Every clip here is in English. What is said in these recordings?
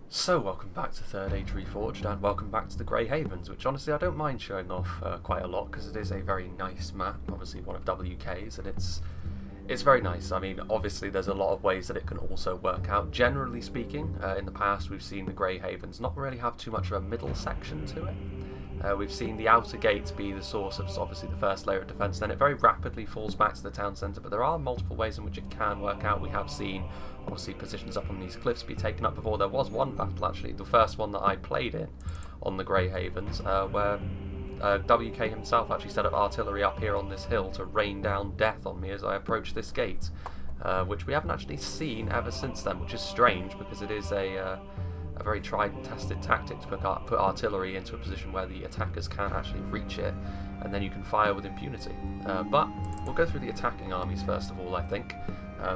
So welcome back to Third Age Reforged, and welcome back to the Grey Havens, which honestly I don't mind showing off quite a lot, because it is a very nice map, obviously one of WK's, and it's very nice. I mean, obviously there's a lot of ways that it can also work out. Generally speaking, in the past we've seen the Grey Havens not really have too much of a middle section to it. We've seen the outer gate be the source of obviously the first layer of defence, then it very rapidly falls back to the town centre, but there are multiple ways in which it can work out. We have seen obviously positions up on these cliffs be taken up before. There was one battle actually, the first one that I played in on the Grey Havens, where WK himself actually set up artillery up here on this hill to rain down death on me as I approach this gate, which we haven't actually seen ever since then, which is strange because it is a very tried and tested tactic to put artillery into a position where the attackers can actually reach it, and then you can fire with impunity. But we'll go through the attacking armies first of all, I think,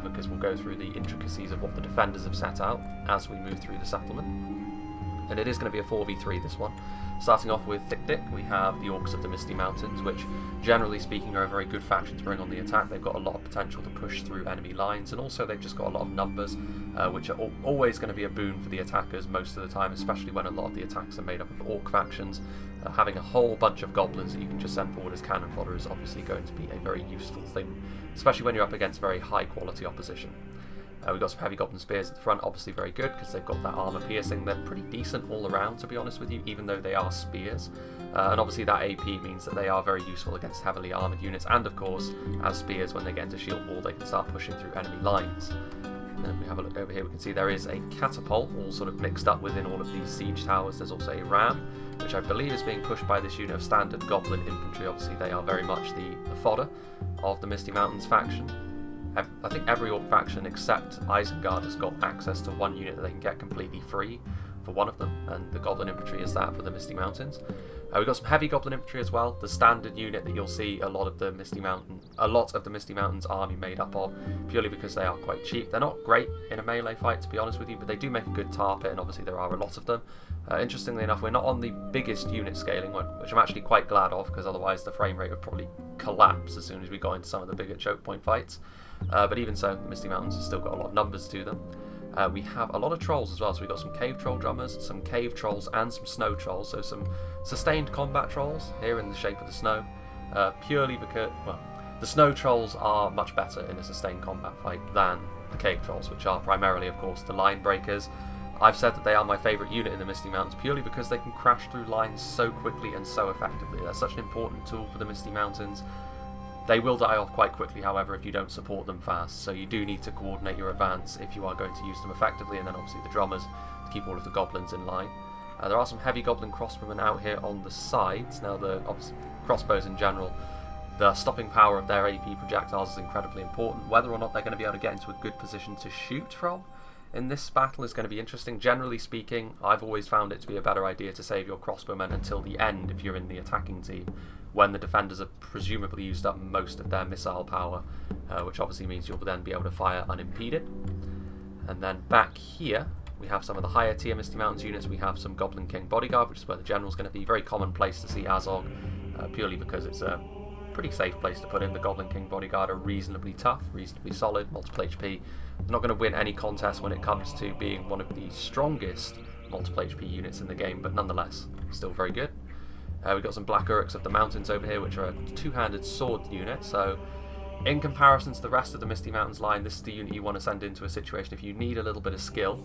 because we'll go through the intricacies of what the defenders have set out as we move through the settlement. And it is going to be a 4v3 this one. Starting off with Thick Dick, we have the Orcs of the Misty Mountains, which generally speaking are a very good faction to bring on the attack. They've got a lot of potential to push through enemy lines, and also they've just got a lot of numbers, which are always going to be a boon for the attackers most of the time, especially when a lot of the attacks are made up of Orc factions. Having a whole bunch of goblins that you can just send forward as cannon fodder is obviously going to be a very useful thing, especially when you're up against very high quality opposition. We've got some heavy goblin spears at the front, obviously very good because they've got that armour piercing. They're pretty decent all around, to be honest with you, even though they are spears. And obviously that AP means that they are very useful against heavily armoured units, and of course, as spears, when they get into shield wall, they can start pushing through enemy lines. And if we have a look over here, we can see there is a catapult all sort of mixed up within all of these siege towers. There's also a ram, which I believe is being pushed by this unit of standard goblin infantry. Obviously they are very much the fodder of the Misty Mountains faction. I think every Orc faction except Isengard has got access to one unit that they can get completely free for one of them, and the Goblin Infantry is that for the Misty Mountains. We've got some heavy Goblin Infantry as well, the standard unit that you'll see a lot of the Misty Mountains army made up of, purely because they are quite cheap. They're not great in a melee fight, to be honest with you, but they do make a good tar pit, and obviously there are a lot of them. Interestingly enough, we're not on the biggest unit scaling, which I'm actually quite glad of, because otherwise the frame rate would probably collapse as soon as we got into some of the bigger choke point fights. But even so, the Misty Mountains have still got a lot of numbers to them. We have a lot of trolls as well, so we've got some cave troll drummers, some cave trolls, and some snow trolls, so some sustained combat trolls here in the shape of the snow, purely because, well, the snow trolls are much better in a sustained combat fight than the cave trolls, which are primarily, of course, the line breakers. I've said that they are my favourite unit in the Misty Mountains purely because they can crash through lines so quickly and so effectively. That's such an important tool for the Misty Mountains. They will die off quite quickly, however, if you don't support them fast, so you do need to coordinate your advance if you are going to use them effectively, and then obviously the drummers to keep all of the goblins in line. There are some heavy goblin crossbowmen out here on the sides. Now, obviously crossbows in general, the stopping power of their AP projectiles is incredibly important. Whether or not they're going to be able to get into a good position to shoot from in this battle is going to be interesting. Generally speaking, I've always found it to be a better idea to save your crossbowmen until the end if you're in the attacking team, when the defenders have presumably used up most of their missile power, which obviously means you'll then be able to fire unimpeded. And then back here, we have some of the higher tier Misty Mountains units. We have some Goblin King Bodyguard, which is where the general's going to be. Very common place to see Azog, purely because it's a pretty safe place to put in. The Goblin King Bodyguard are reasonably tough, reasonably solid, multiple HP. They're not going to win any contest when it comes to being one of the strongest multiple HP units in the game, but nonetheless, still very good. We've got some Black Uruks of the Mountains over here, which are a two-handed sword unit, so in comparison to the rest of the Misty Mountains line, this is the unit you want to send into a situation if you need a little bit of skill.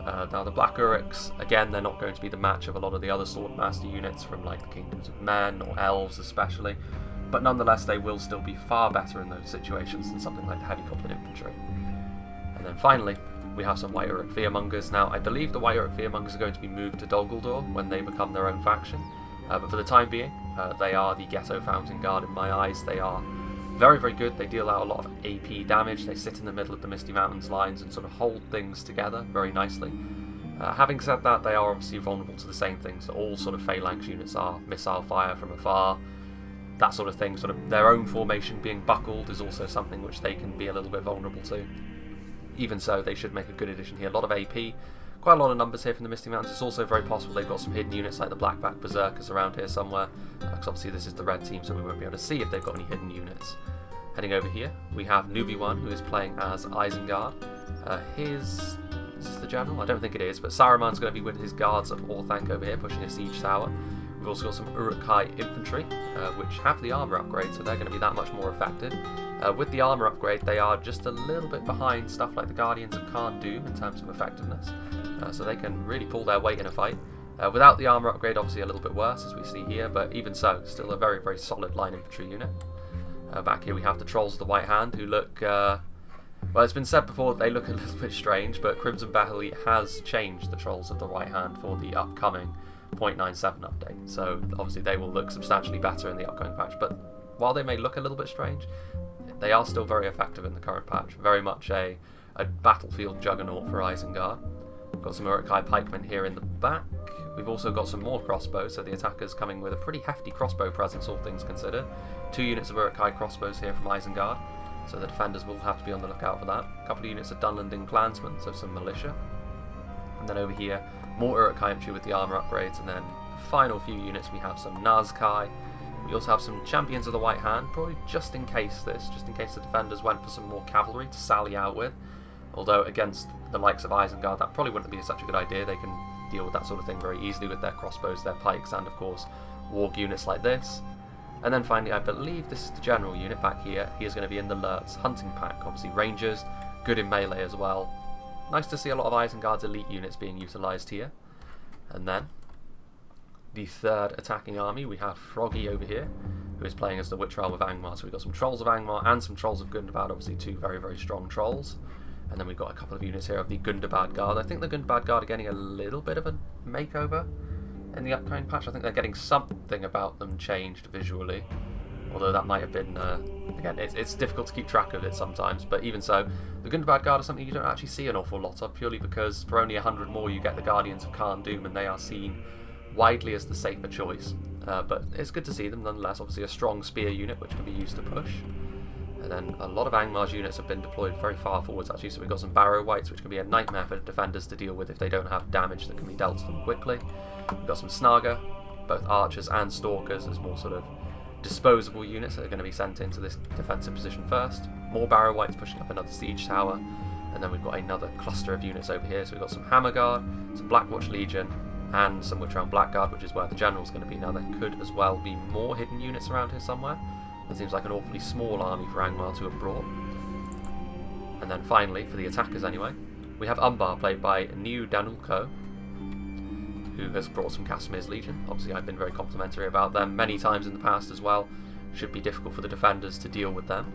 Now the Black Uruks, again, they're not going to be the match of a lot of the other Swordmaster units from like the Kingdoms of Men or Elves especially, but nonetheless they will still be far better in those situations than something like the Heavy Goblin Infantry. And then finally, we have some White Uruk Fearmongers. Now I believe the White Uruk Fearmongers are going to be moved to Dol Guldur when they become their own faction. But for the time being, they are the Ghetto Fountain Guard in my eyes. They are very, very good. They deal out a lot of AP damage. They sit in the middle of the Misty Mountains lines and sort of hold things together very nicely. Having said that, they are obviously vulnerable to the same things that all sort of phalanx units are. Missile fire from afar, that sort of thing. Sort of their own formation being buckled is also something which they can be a little bit vulnerable to. Even so, they should make a good addition here. A lot of AP. Quite a lot of numbers here from the Misty Mountains. It's also very possible they've got some hidden units like the Blackback Berserkers around here somewhere, because obviously this is the red team, so we won't be able to see if they've got any hidden units. Heading over here, we have Nubi1, who is playing as Isengard. This is the general? I don't think it is, but Saruman's going to be with his guards of Orthanc over here, pushing a siege tower. We've also got some Uruk-hai infantry, which have the armour upgrade, so they're going to be that much more effective. With the armour upgrade, they are just a little bit behind stuff like the Guardians of Khan Doom in terms of effectiveness, so they can really pull their weight in a fight. Without the armour upgrade, obviously a little bit worse, as we see here, but even so, still a very, very solid line infantry unit. Back here we have the Trolls of the White Hand, who look... well, it's been said before that they look a little bit strange, but Crimson Battle has changed the Trolls of the White Hand for the upcoming 0.97 update, so obviously they will look substantially better in the upcoming patch, but while they may look a little bit strange, they are still very effective in the current patch. Very much a battlefield juggernaut for Isengard. We've got some Uruk-hai pikemen here in the back. We've also got some more crossbows, so the attackers coming with a pretty hefty crossbow presence, all things considered. 2 units of Uruk-hai crossbows here from Isengard, so the defenders will have to be on the lookout for that. A couple of units of Dunlending clansmen, so some militia. And then over here, more Uruk-hai infantry with the armour upgrades, and then the final few units we have some Nazkai. We also have some Champions of the White Hand, probably just in case the defenders went for some more cavalry to sally out with. Although against the likes of Isengard, that probably wouldn't be such a good idea. They can deal with that sort of thing very easily with their crossbows, their pikes, and of course warg units like this. And then finally, I believe this is the general unit back here. He is going to be in the Lurtz hunting pack. Obviously rangers, good in melee as well. Nice to see a lot of Isengard's elite units being utilised here. And then the third attacking army, we have Froggy over here, who is playing as the Witch Realm of Angmar. So we've got some Trolls of Angmar and some Trolls of Gundabad, obviously 2 very, very strong trolls. And then we've got a couple of units here of the Gundabad Guard. I think the Gundabad Guard are getting a little bit of a makeover in the upcoming patch. I think they're getting something about them changed visually. Although that might have been, again, it's difficult to keep track of it sometimes. But even so, the Gundabad Guard are something you don't actually see an awful lot of, purely because for only 100 more you get the Guardians of Khan Doom, and they are seen widely as the safer choice. But it's good to see them nonetheless. Obviously a strong spear unit which can be used to push. And then a lot of Angmar's units have been deployed very far forwards actually, so we've got some Barrow Wights which can be a nightmare for defenders to deal with if they don't have damage that can be dealt to them quickly. We've got some Snaga, both archers and stalkers, as more sort of disposable units that are going to be sent into this defensive position first. More Barrow Wights pushing up another siege tower, and then we've got another cluster of units over here. So we've got some Hammer Guard, some Blackwatch Legion, and some Witch Realm Blackguard, which is where the general's going to be. Now there could as well be more hidden units around here somewhere. That seems like an awfully small army for Angmar to have brought. And then finally, for the attackers anyway, we have Umbar, played by New Danulko, who has brought some Casimir's Legion. Obviously I've been very complimentary about them many times in the past as well. Should be difficult for the defenders to deal with them.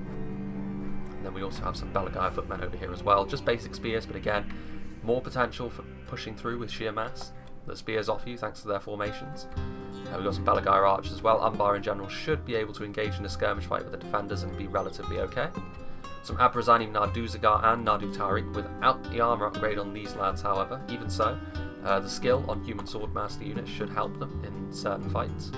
And then we also have some Belagai footmen over here as well. Just basic spears, but again, more potential for pushing through with sheer mass that spears off you thanks to their formations. We've got some Belagai archers as well. Umbar in general should be able to engage in a skirmish fight with the defenders and be relatively okay. Some Abrazanim Narduzagar and Nardu Tariq without the armour upgrade on these lads, however. Even so, the skill on human swordmaster units should help them in certain fights.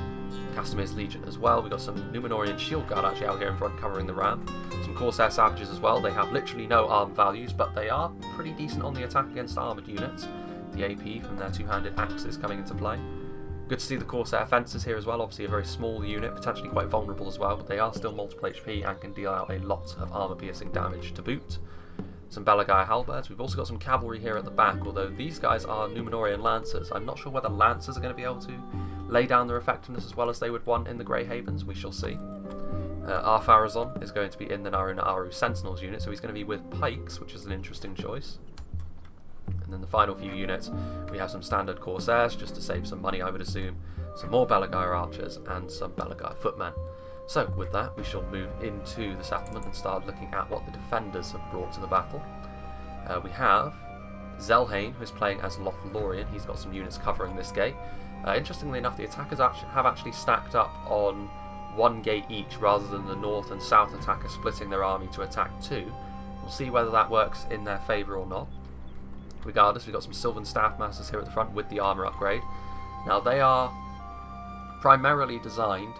Casimir's Legion as well. We've got some Numenorian Shield Guard actually out here in front covering the ram. Some Corsair Savages as well. They have literally no arm values, but they are pretty decent on the attack against armoured units. The AP from their 2-handed axes coming into play. Good to see the Corsair Fencers here as well. Obviously a very small unit, potentially quite vulnerable as well, but they are still multiple HP and can deal out a lot of armour-piercing damage to boot. Some Belagai Halberds. We've also got some cavalry here at the back, although these guys are Numenorian Lancers. I'm not sure whether Lancers are going to be able to lay down their effectiveness as well as they would want in the Grey Havens. We shall see. Ar-Pharazôn is going to be in the Naru Naaru Sentinels unit, so he's going to be with pikes, which is an interesting choice. And then the final few units, we have some standard Corsairs, just to save some money I would assume, some more Belagai archers, and some Belagai footmen. So with that, we shall move into the settlement and start looking at what the defenders have brought to the battle. We have Zelhain, who is playing as Lothlorien. He's got some units covering this gate. Interestingly enough, the attackers have actually stacked up on one gate each, rather than the north and south attackers splitting their army to attack 2. We'll see whether that works in their favour or not. Regardless, we've got some Sylvan Staff Masters here at the front with the armour upgrade. Now they are primarily designed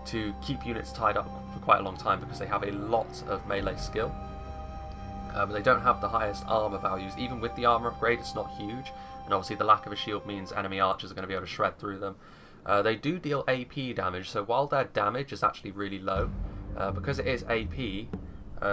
to keep units tied up for quite a long time because they have a lot of melee skill. But they don't have the highest armour values. Even with the armour upgrade, it's not huge. And obviously the lack of a shield means enemy archers are going to be able to shred through them. They do deal AP damage, so while their damage is actually really low, because it is AP,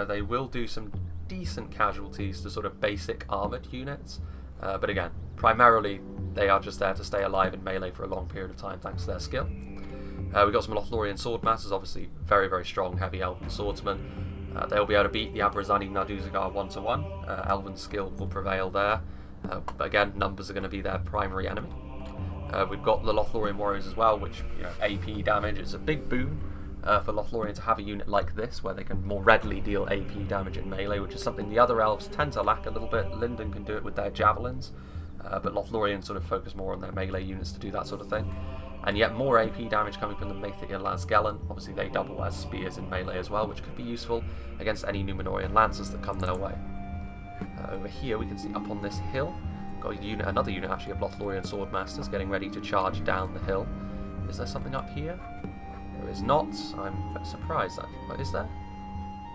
they will do some decent casualties to sort of basic armoured units. But again, primarily they are just there to stay alive in melee for a long period of time thanks to their skill. We've got some Lothlorien Swordmasters, obviously very, very strong heavy elven swordsmen. They'll be able to beat the Abrazani Narduzagar 1-to-1. Elven skill will prevail there. But again, numbers are going to be their primary enemy. We've got the Lothlorien Warriors as well, which, AP damage. It's a big boon for Lothlorien to have a unit like this, where they can more readily deal AP damage in melee, which is something the other elves tend to lack a little bit. Linden can do it with their javelins, but Lothlorien sort of focus more on their melee units to do that sort of thing. And yet more AP damage coming from the MITHLOND. Obviously they double as spears in melee as well, which could be useful against any Numenorean lancers that come their way. Over here we can see up on this hill, got another unit actually of Lothlorien Swordmasters getting ready to charge down the hill. Is there something up here? There is not. I'm quite surprised actually. What is there?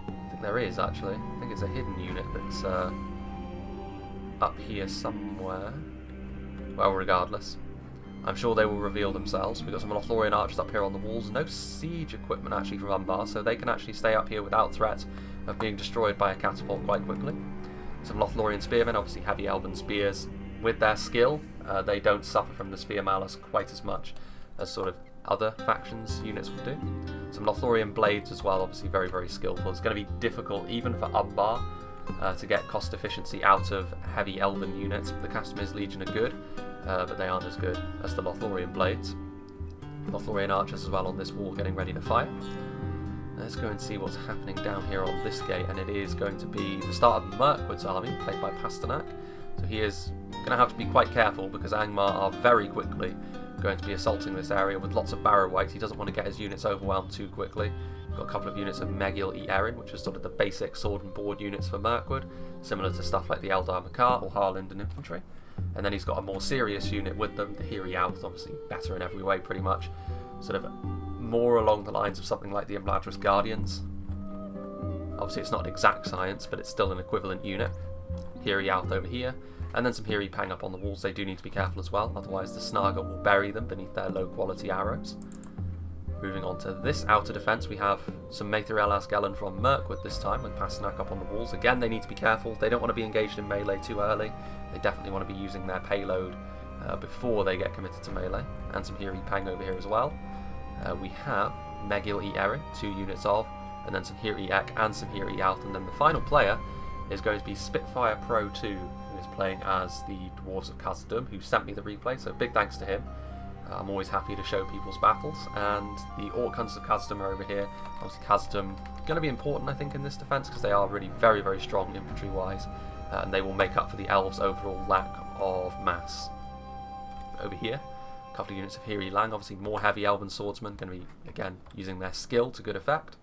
I think there is actually. I think it's a hidden unit that's up here somewhere. Well, regardless, I'm sure they will reveal themselves. We've got some Lothlorien archers up here on the walls. No siege equipment actually from Umbar, so they can actually stay up here without threat of being destroyed by a catapult quite quickly. Some Lothlorien spearmen, obviously heavy elven spears. With their skill, they don't suffer from the spear malice quite as much as sort of other factions units would do. Some Lothlorien blades as well, obviously very, very skillful. It's going to be difficult even for Umbar to get cost efficiency out of heavy elven units. The Castamir's Legion are good, but they aren't as good as the Lothlorien blades. Lothlorien archers as well on this wall getting ready to fire. Let's go and see what's happening down here on this gate, and it is going to be the start of Mirkwood's army, played by Pasternak. So he is going to have to be quite careful because Angmar are very quickly going to be assaulting this area with lots of Barrow-wights. He doesn't want to get his units overwhelmed too quickly. Got a couple of units of Megil E Erin, which is sort of the basic sword and board units for Mirkwood, similar to stuff like the Eldar Makar or Harlinden infantry. And then he's got a more serious unit with them, the Hiri Alth, obviously better in every way pretty much, sort of more along the lines of something like the Imladris Guardians. Obviously it's not an exact science, but it's still an equivalent unit. Hiri Alth over here, and then some Hiri Pang up on the walls. They do need to be careful as well, otherwise the Snaga will bury them beneath their low quality arrows. Moving on to this outer defence, we have some Maethriel Asgellen from Mirkwood this time, with Pasternak up on the walls. Again, they need to be careful. They don't want to be engaged in melee too early. They definitely want to be using their payload before they get committed to melee. And some Hiri Pang over here as well. We have Megil E Erin, 2 units of, and then some Hiri Ek and some Hiri Alth. And then the final player is going to be Spitfire Pro 2, who is playing as the Dwarves of Khazad-dûm, who sent me the replay, so big thanks to him. I'm always happy to show people's battles, and the Orc Hunters of Khazad-dûm are over here. Obviously Khazad-dûm going to be important, I think, in this defence, because they are really very, very strong infantry-wise, and they will make up for the Elves' overall lack of mass. Over here, a couple of units of Hiri Lang, obviously more heavy elven swordsmen, going to be, again, using their skill to good effect.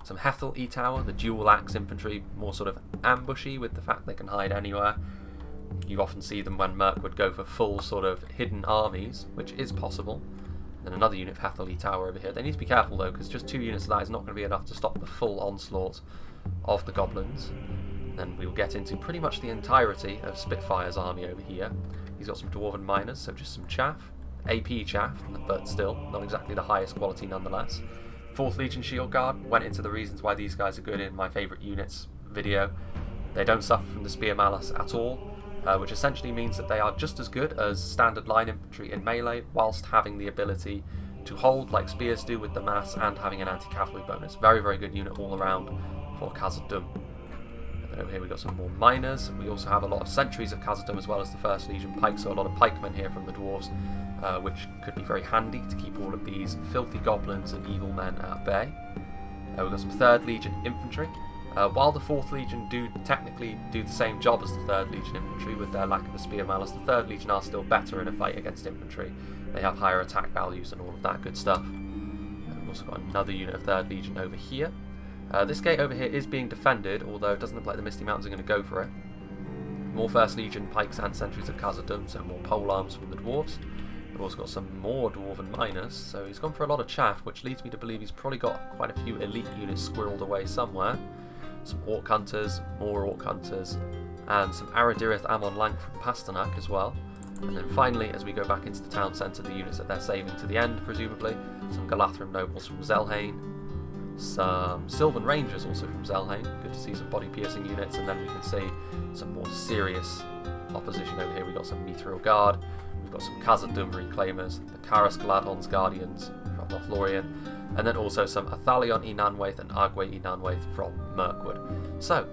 Some Hethel E-Tower, the dual axe infantry, more sort of ambushy with the fact they can hide anywhere. You often see them when Mirkwood go for full sort of hidden armies, which is possible. Then another unit of Hethel E-Tower over here. They need to be careful though, because just 2 units of that is not going to be enough to stop the full onslaught of the goblins. Then we will get into pretty much the entirety of Spitfire's army over here. He's got some Dwarven Miners, so just some chaff. AP chaff, but still, not exactly the highest quality nonetheless. 4th Legion Shield Guard, went into the reasons why these guys are good in my favourite units video. They don't suffer from the Spear Malice at all, which essentially means that they are just as good as standard line infantry in melee, whilst having the ability to hold like spears do with the mass and having an anti-cavalry bonus. Very, very good unit all around for Khazad-dûm. And then over here we've got some more miners. We also have a lot of sentries of Khazad-dûm as well as the 1st Legion pike, so a lot of pikemen here from the dwarves, which could be very handy to keep all of these filthy goblins and evil men at bay. We've got some 3rd Legion infantry. While the 4th Legion do technically do the same job as the 3rd Legion infantry with their lack of a spear malice, the 3rd Legion are still better in a fight against infantry. They have higher attack values and all of that good stuff. We've also got another unit of 3rd Legion over here. This gate over here is being defended, although it doesn't look like the Misty Mountains are going to go for it. More 1st Legion pikes and sentries of Khazad-dûm, so more polearms from the dwarves. We've also got some more Dwarven Miners, so he's gone for a lot of chaff, which leads me to believe he's probably got quite a few elite units squirreled away somewhere. Some Orc Hunters, more Orc Hunters, and some Aradirith Amon Lank from Pasternak as well. And then finally, as we go back into the town centre, the units that they're saving to the end, presumably, some Galathrim Nobles from Zelhain, some Sylvan Rangers also from Zelhain, good to see some body-piercing units, and then we can see some more serious opposition over here. We've got some Mithril Guard, we've got some Khazad-dûm Reclaimers, the Karas Galadhon's Guardians from Lothlorien, and then also some Athalion Inanwaith and Agwe Inanwaith from Mirkwood. So,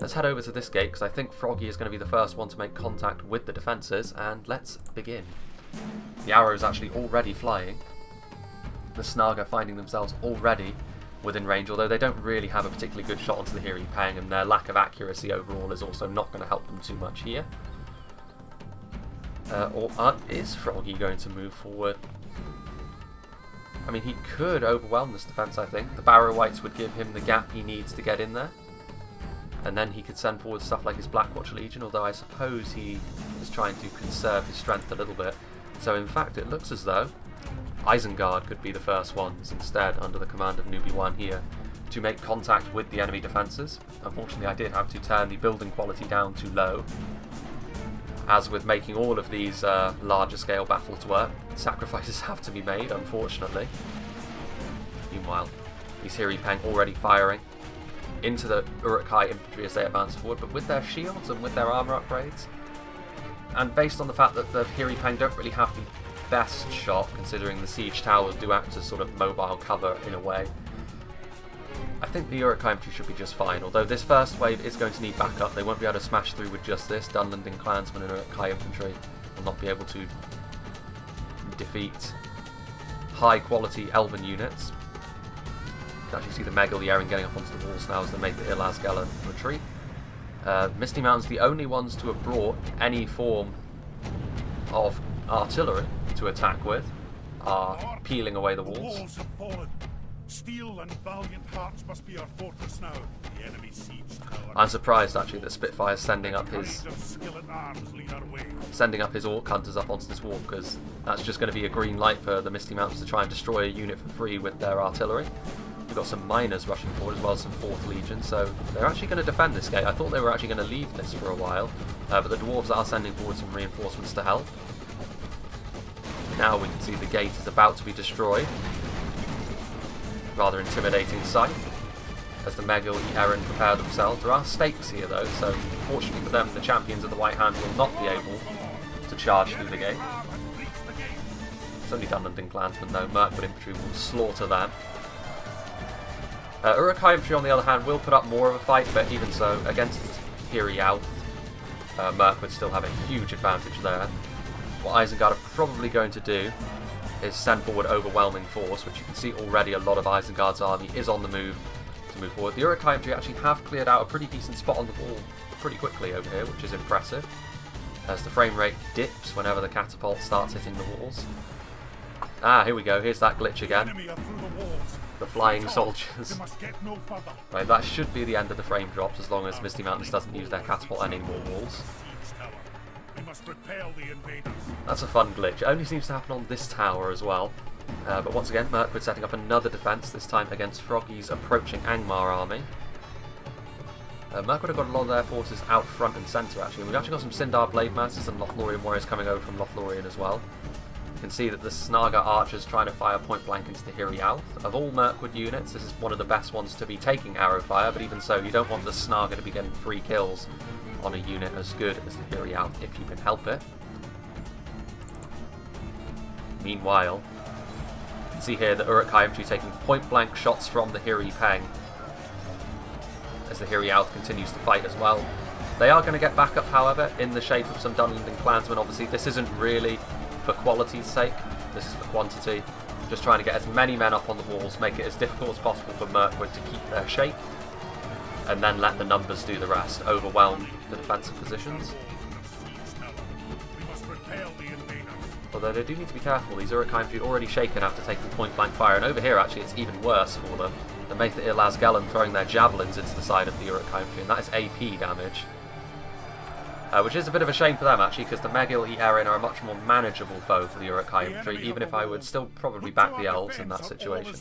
let's head over to this gate, because I think Froggy is going to be the first one to make contact with the defences, and let's begin. The arrow is actually already flying. The Snaga finding themselves already within range, although they don't really have a particularly good shot onto the Hiri Pang, and their lack of accuracy overall is also not going to help them too much here. Is Froggy going to move forward? I mean, he could overwhelm this defence, I think. The Barrow Wights would give him the gap he needs to get in there. And then he could send forward stuff like his Blackwatch Legion, although I suppose he is trying to conserve his strength a little bit. So in fact, it looks as though Isengard could be the first ones instead, under the command of Newbie 1 here, to make contact with the enemy defences. Unfortunately, I did have to turn the building quality down to low. As with making all of these larger scale battles work, sacrifices have to be made, unfortunately. Meanwhile, these Hiri Pang already firing into the Uruk-hai infantry as they advance forward, but with their shields and with their armour upgrades, and based on the fact that the Hiri Pang don't really have the best shot, considering the siege towers do act as sort of mobile cover in a way, I think the Uruk-hai infantry should be just fine, although this first wave is going to need backup. They won't be able to smash through with just this. Dunlending Clansmen and Uruk-hai infantry will not be able to defeat high quality Elven units. You can actually see the Megal Yeren getting up onto the walls now as they make the Ilazgela retreat. Misty Mountain's the only ones to have brought any form of artillery to attack with, are peeling away the walls. Steel and valiant hearts must be our fortress now. The enemy siege tower. I'm surprised actually that Spitfire's sending up his Orc Hunters up onto this wall, because that's just going to be a green light for the Misty Mountains to try and destroy a unit for free with their artillery. We've got some miners rushing forward as well as some 4th Legion, so they're actually going to defend this gate. I thought they were actually going to leave this for a while, but the Dwarves are sending forward some reinforcements to help. Now we can see the gate is about to be destroyed. Rather intimidating sight as the Megal Yeren prepare themselves. There are stakes here though, so fortunately for them, the champions of the White Hand will not be able to charge through the gate. It's only Dunlending Clansmen though. Mirkwood infantry will slaughter them. Uruk-hai infantry on the other hand will put up more of a fight, but even so, against Hiri Alth, Mirkwood still have a huge advantage there. What Isengard are probably going to do is send forward overwhelming force, which you can see already a lot of Isengard's army is on the move to move forward. The Uruk-hai infantry actually have cleared out a pretty decent spot on the wall pretty quickly over here, which is impressive, as the frame rate dips whenever the catapult starts hitting the walls. Ah, here we go, here's that glitch again. The flying soldiers. Right, that should be the end of the frame drops, as long as Misty Mountains doesn't use their catapult on any more walls. That's a fun glitch. It only seems to happen on this tower as well. But once again, Mirkwood setting up another defence, this time against Froggy's approaching Angmar army. Mirkwood have got a lot of their forces out front and centre actually. We've actually got some Sindar Blade Masters and Lothlorien warriors coming over from Lothlorien as well. You can see that the Snaga archers trying to fire point blank into the Hiri Alth. Of all Mirkwood units, this is one of the best ones to be taking arrow fire, but even so, you don't want the Snaga to be getting free kills on a unit as good as the Hiri Alth if you can help it. Meanwhile, you can see here the Uruk-hai infantry taking point blank shots from the Hiri Pang as the Hiri Alth continues to fight as well. They are going to get backup, however, in the shape of some Dunlending Clansmen. Obviously, this isn't really for quality's sake, this is for quantity. Just trying to get as many men up on the walls, make it as difficult as possible for Mirkwood to keep their shape, and then let the numbers do the rest, overwhelm the defensive positions. Although they do need to be careful, these Uruk-hai infantry already shaken after taking point blank fire, and over here actually it's even worse for them. The Maitha Ilazgelen throwing their javelins into the side of the Uruk-hai infantry, and that is AP damage. Which is a bit of a shame for them actually, because the Megal Yeren are a much more manageable foe for the Uruk-hai infantry, even if I would still probably back the elves in that situation.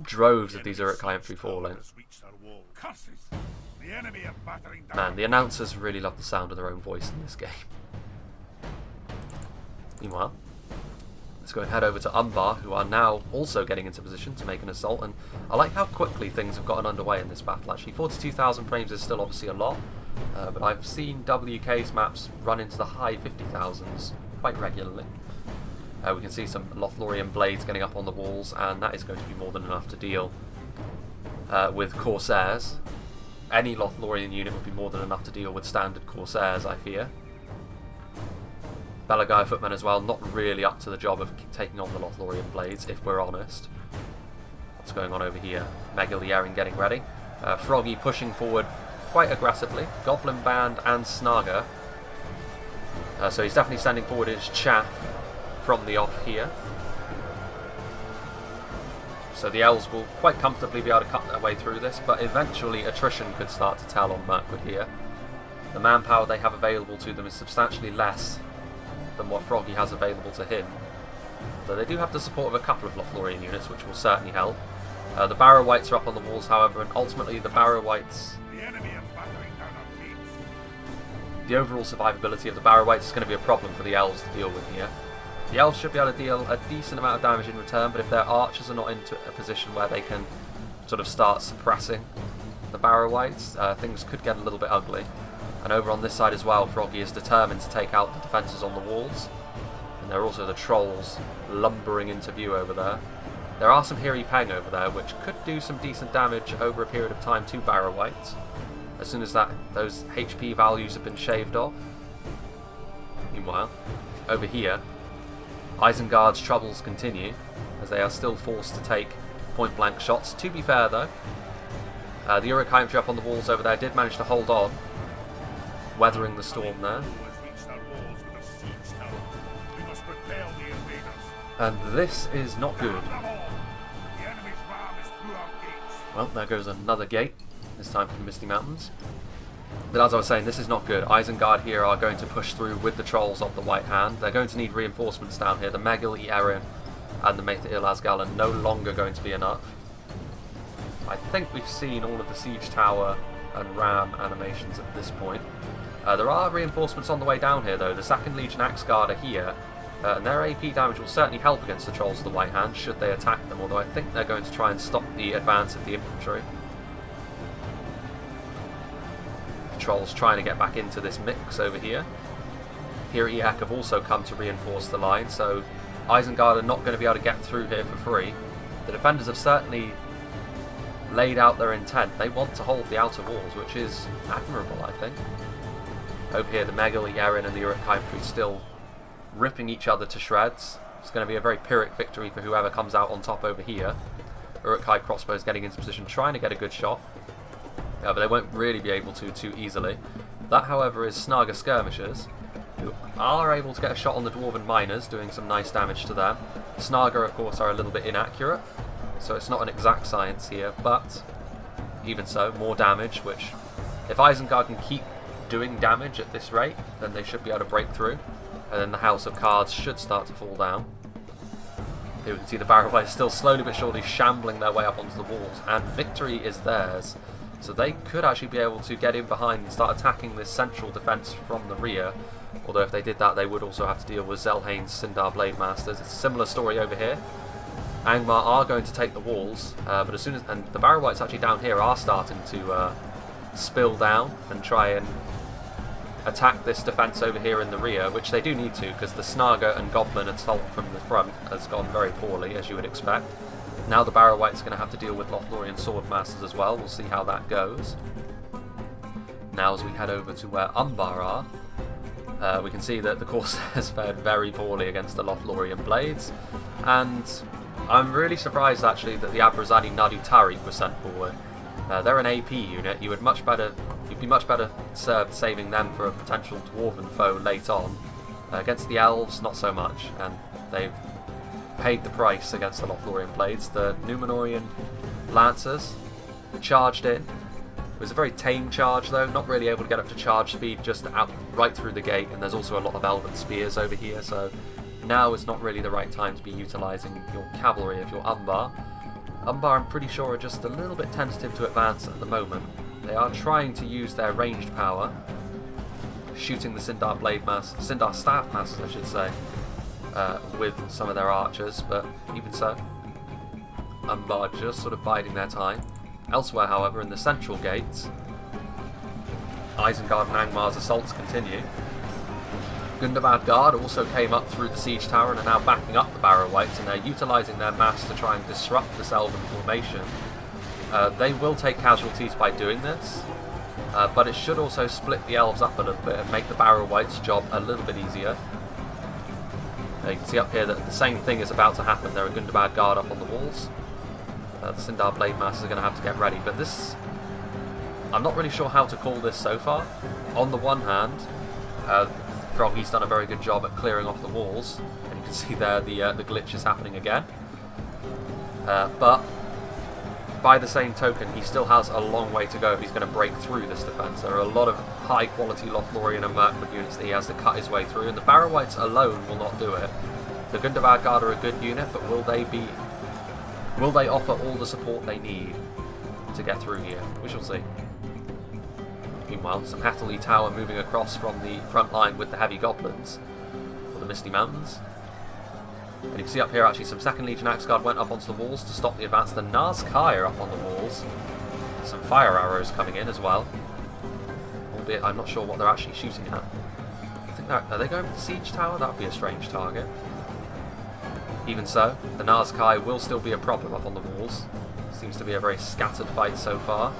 Droves of these Uruk-hai infantry falling. Man, the announcers really love the sound of their own voice in this game. Meanwhile, let's go and head over to Umbar, who are now also getting into position to make an assault, and I like how quickly things have gotten underway in this battle actually. 42,000 frames is still obviously a lot, but I've seen WK's maps run into the high 50,000s quite regularly. We can see some Lothlorien blades getting up on the walls, and that is going to be more than enough to deal with Corsairs. Any Lothlorien unit would be more than enough to deal with standard Corsairs, I fear. Belagai footmen as well, not really up to the job of taking on the Lothlorien blades, if we're honest. What's going on over here? Megil the Erin getting ready. Froggy pushing forward quite aggressively. Goblin Band and Snaga. So he's definitely sending forward his chaff from the off here. So the elves will quite comfortably be able to cut their way through this, but eventually attrition could start to tell on Mirkwood here. The manpower they have available to them is substantially less than what Froggy has available to him. Though they do have the support of a couple of Lothlorien units, which will certainly help. The Barrow Wights are up on the walls, however, and ultimately the Barrow Wights... The overall survivability of the Barrow Wights is going to be a problem for the elves to deal with here. The elves should be able to deal a decent amount of damage in return, but if their archers are not into a position where they can sort of start suppressing the Barrow Wights, things could get a little bit ugly. And over on this side as well, Froggy is determined to take out the defences on the walls. And there are also the trolls lumbering into view over there. There are some Hiri Peng over there, which could do some decent damage over a period of time to Barrow Wights, as soon as those HP values have been shaved off. Meanwhile, over here, Isengard's troubles continue, as they are still forced to take point-blank shots. To be fair, though, the Uruk infantry up on the walls over there did manage to hold on, weathering the storm there. And this is not good. Well, there goes another gate, this time from the Misty Mountains. But as I was saying, this is not good. Isengard here are going to push through with the trolls of the White Hand. They're going to need reinforcements down here. The Megil y Erin and the Maith Ilazgal are no longer going to be enough. I think we've seen all of the Siege Tower and Ram animations at this point. There are reinforcements on the way down here, though. The 2nd Legion Axguard are here, and their AP damage will certainly help against the trolls of the White Hand should they attack them, although I think they're going to try and stop the advance of the infantry. Trolls trying to get back into this mix over here. Here Eak have also come to reinforce the line, so Isengard are not going to be able to get through here for free. The defenders have certainly laid out their intent. They want to hold the outer walls, which is admirable, I think. Over here, the Megil, the Erin and the Uruk infantry still ripping each other to shreds. It's going to be a very Pyrrhic victory for whoever comes out on top over here. Uruk-hai crossbows getting into position, trying to get a good shot. But they won't really be able to too easily. That, however, is Snaga skirmishes, who are able to get a shot on the Dwarven miners, doing some nice damage to them. Snaga, of course, are a little bit inaccurate, so it's not an exact science here, but even so, more damage, which, if Isengard can keep doing damage at this rate, then they should be able to break through, and then the House of Cards should start to fall down. Here we can see the Barrow Wights still slowly but surely shambling their way up onto the walls, and victory is theirs. So they could actually be able to get in behind and start attacking this central defence from the rear. Although if they did that, they would also have to deal with Zelhane's Sindar Blade Masters. It's a similar story over here. Angmar are going to take the walls, but as soon as... And the Barrow Wights actually down here are starting to spill down and try and attack this defence over here in the rear, which they do need to, because the Snaga and Goblin assault from the front has gone very poorly, as you would expect. Now the Barrow Wights are going to have to deal with Lothlorien Swordmasters as well. We'll see how that goes. Now as we head over to where Umbar are, we can see that the Corsairs fared very poorly against the Lothlorien Blades, and I'm really surprised actually that the Abrazani Nadu Tariq was sent forward. They're an AP unit. You'd be much better served saving them for a potential Dwarven foe late on. Against the Elves, not so much, and they've paid the price against the Lothlorien Blades. The Númenorian Lancers charged in. It was a very tame charge though, not really able to get up to charge speed, just out right through the gate, and there's also a lot of Elven Spears over here, so now is not really the right time to be utilising your cavalry if you're Umbar. Umbar, I'm pretty sure, are just a little bit tentative to advance at the moment. They are trying to use their ranged power, shooting the Sindar Staff Masters, I should say, with some of their archers, but even so, Umbar just sort of biding their time. Elsewhere, however, in the central gates, Isengard and Angmar's assaults continue. Gundabad Guard also came up through the siege tower and are now backing up the Barrow Wights, and they're utilising their mass to try and disrupt this Elven formation. They will take casualties by doing this, but it should also split the Elves up a little bit and make the Barrow Wights' job a little bit easier. You can see up here that the same thing is about to happen. There are Gundabad Guard up on the walls. The Sindar Blade Masters are going to have to get ready, but this... I'm not really sure how to call this so far. On the one hand, Froggy's done a very good job at clearing off the walls, and you can see there the glitch is happening again. But by the same token, he still has a long way to go if he's going to break through this defence. There are a lot of high quality Lothlorien and Mirkwood units that he has to cut his way through, and the Barrow Wights alone will not do it. The Gundabad Guard are a good unit, but will they offer all the support they need to get through here? We shall see. Meanwhile, some Hetherley Tower moving across from the front line with the heavy goblins, or the Misty Mountains. And you can see up here actually some 2nd Legion Axe Guard went up onto the walls to stop the advance. The Nazkai are up on the walls. Some fire arrows coming in as well. Albeit I'm not sure what they're actually shooting at. I think are they going for the siege tower? That would be a strange target. Even so, the Nazkai will still be a problem up on the walls. Seems to be a very scattered fight so far.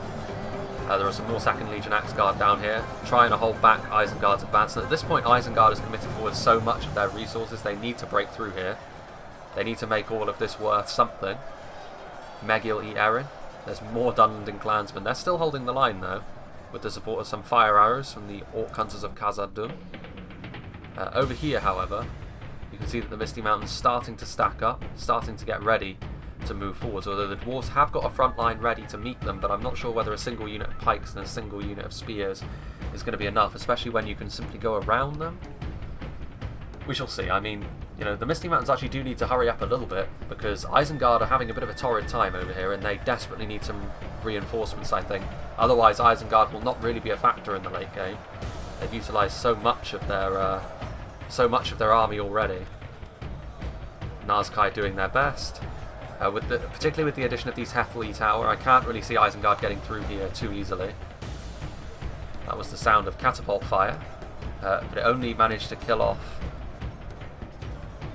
There are some more 2nd Legion Axe Guard down here, trying to hold back Isengard's advance. And at this point, Isengard has committed forward so much of their resources, they need to break through here. They need to make all of this worth something. Megil e Erin. There's more Dunlending clansmen. They're still holding the line, though, with the support of some fire arrows from the Orc Hunters of Khazad-dûm. Over here, however, you can see that the Misty Mountains starting to stack up, starting to get ready to move forwards, although the dwarves have got a front line ready to meet them, but I'm not sure whether a single unit of pikes and a single unit of spears is going to be enough, especially when you can simply go around them. We shall see. I mean, you know, the Misty Mountains actually do need to hurry up a little bit, because Isengard are having a bit of a torrid time over here, and they desperately need some reinforcements, I think. Otherwise, Isengard will not really be a factor in the late game. They've utilised so much of their army already. Nazkai doing their best. Particularly with the addition of these Hetherley Tower, I can't really see Isengard getting through here too easily. That was the sound of catapult fire, but it only managed to kill off...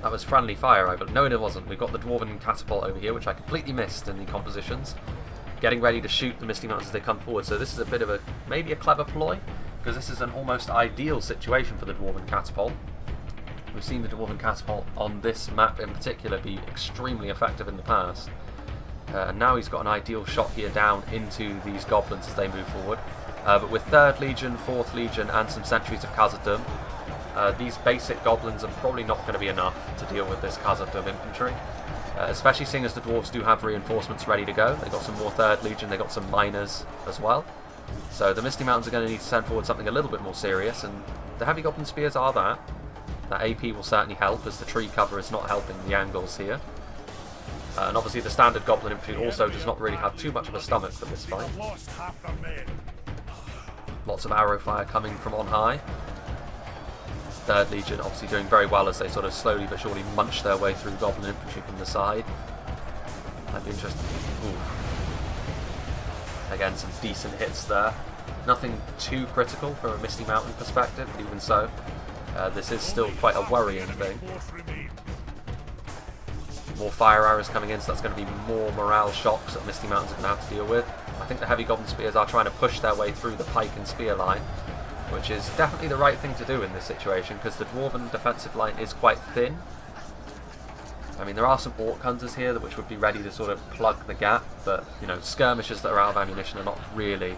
That was friendly fire over... No, it wasn't. We've got the Dwarven catapult over here, which I completely missed in the compositions. Getting ready to shoot the Misty Mountains as they come forward, so this is a bit of maybe a clever ploy, because this is an almost ideal situation for the Dwarven catapult. We've seen the Dwarven catapult on this map in particular be extremely effective in the past. And now he's got an ideal shot here down into these goblins as they move forward. But with 3rd Legion, 4th Legion and some sentries of Khazad-dûm, these basic goblins are probably not going to be enough to deal with this Khazad-dûm infantry. Especially seeing as the dwarves do have reinforcements ready to go. They've got some more 3rd Legion, they've got some miners as well. So the Misty Mountains are going to need to send forward something a little bit more serious, and the Heavy Goblin Spears are that. That AP will certainly help, as the tree cover is not helping the angles here. And obviously the standard Goblin Infantry also does not really have too much of a stomach for this fight. Lots of arrow fire coming from on high. 3rd Legion obviously doing very well as they sort of slowly but surely munch their way through Goblin Infantry from the side. That'd be interesting. Ooh. Again, some decent hits there. Nothing too critical from a Misty Mountain perspective, but even so, this is still quite a worrying thing. More fire arrows coming in, so that's going to be more morale shocks that Misty Mountains are going to have to deal with. I think the Heavy Goblin Spears are trying to push their way through the pike and spear line, which is definitely the right thing to do in this situation, because the Dwarven defensive line is quite thin. I mean, there are some Orc Hunters here which would be ready to sort of plug the gap, but, you know, skirmishes that are out of ammunition are not really...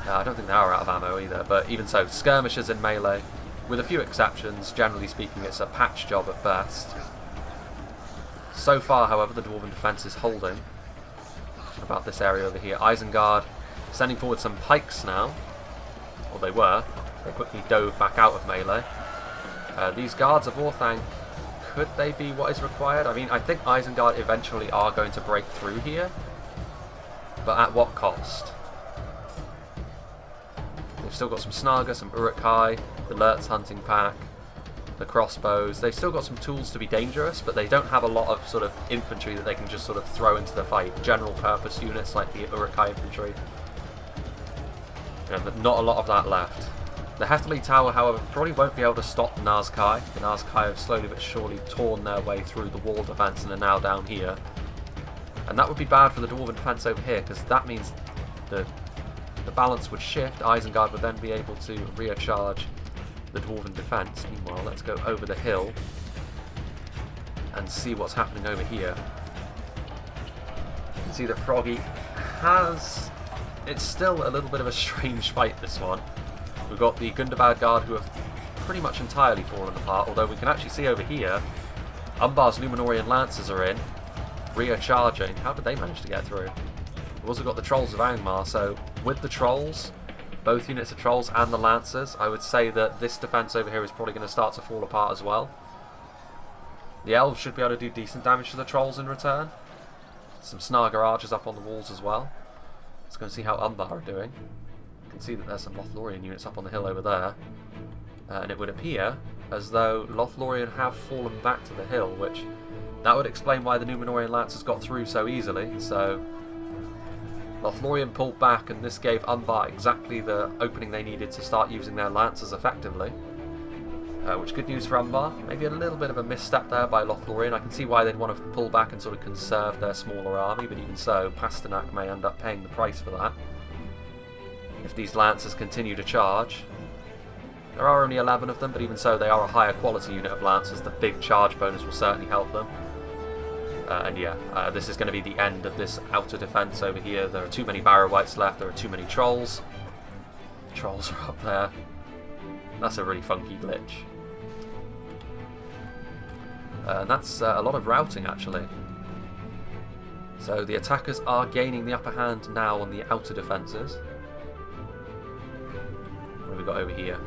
I don't think they are out of ammo either, but even so, skirmishes in melee, with a few exceptions, generally speaking, it's a patch job at best. So far, however, the Dwarven defence is holding about this area over here. Isengard sending forward some pikes now. Or they were. They quickly dove back out of melee. These guards of Orthanc, could they be what is required? I mean, I think Isengard eventually are going to break through here. But at what cost? They've still got some Snaga, some Uruk-hai, the Lurtz hunting pack, the crossbows. They've still got some tools to be dangerous, but they don't have a lot of sort of infantry that they can just sort of throw into the fight. General purpose units like the Uruk-hai infantry. Not a lot of that left. The Heatherly Tower, however, probably won't be able to stop the Nazkai. The Nazkai have slowly but surely torn their way through the wall defence and are now down here. And that would be bad for the Dwarven defence over here, because that means the balance would shift. Isengard would then be able to recharge the Dwarven defence. Meanwhile, let's go over the hill and see what's happening over here. You can see that Froggy has... It's still a little bit of a strange fight, this one. We've got the Gundabad Guard, who have pretty much entirely fallen apart, although we can actually see over here Umbar's Luminorian Lancers are in, recharging. How did they manage to get through? We've also got the Trolls of Angmar, so with the Trolls, both units of Trolls and the Lancers, I would say that this defence over here is probably going to start to fall apart as well. The Elves should be able to do decent damage to the Trolls in return. Some Snaga Archers up on the walls as well. Let's go and see how Umbar are doing. You can see that there's some Lothlorien units up on the hill over there. And it would appear as though Lothlorien have fallen back to the hill, which that would explain why the Númenorian Lancers got through so easily. So Lothlorien pulled back, and this gave Umbar exactly the opening they needed to start using their Lancers effectively. Which good news for Umbar. Maybe a little bit of a misstep there by Lothlorien. I can see why they'd want to pull back and sort of conserve their smaller army, but even so, Pasternak may end up paying the price for that. If these Lancers continue to charge. There are only 11 of them, but even so, they are a higher quality unit of Lancers. The big charge bonus will certainly help them. And yeah, this is going to be the end of this outer defence over here. There are too many Barrow-wights left, there are too many Trolls. The Trolls are up there. That's a really funky glitch. And that's a lot of routing, actually. So the attackers are gaining the upper hand now on the outer defences. What have we got over here?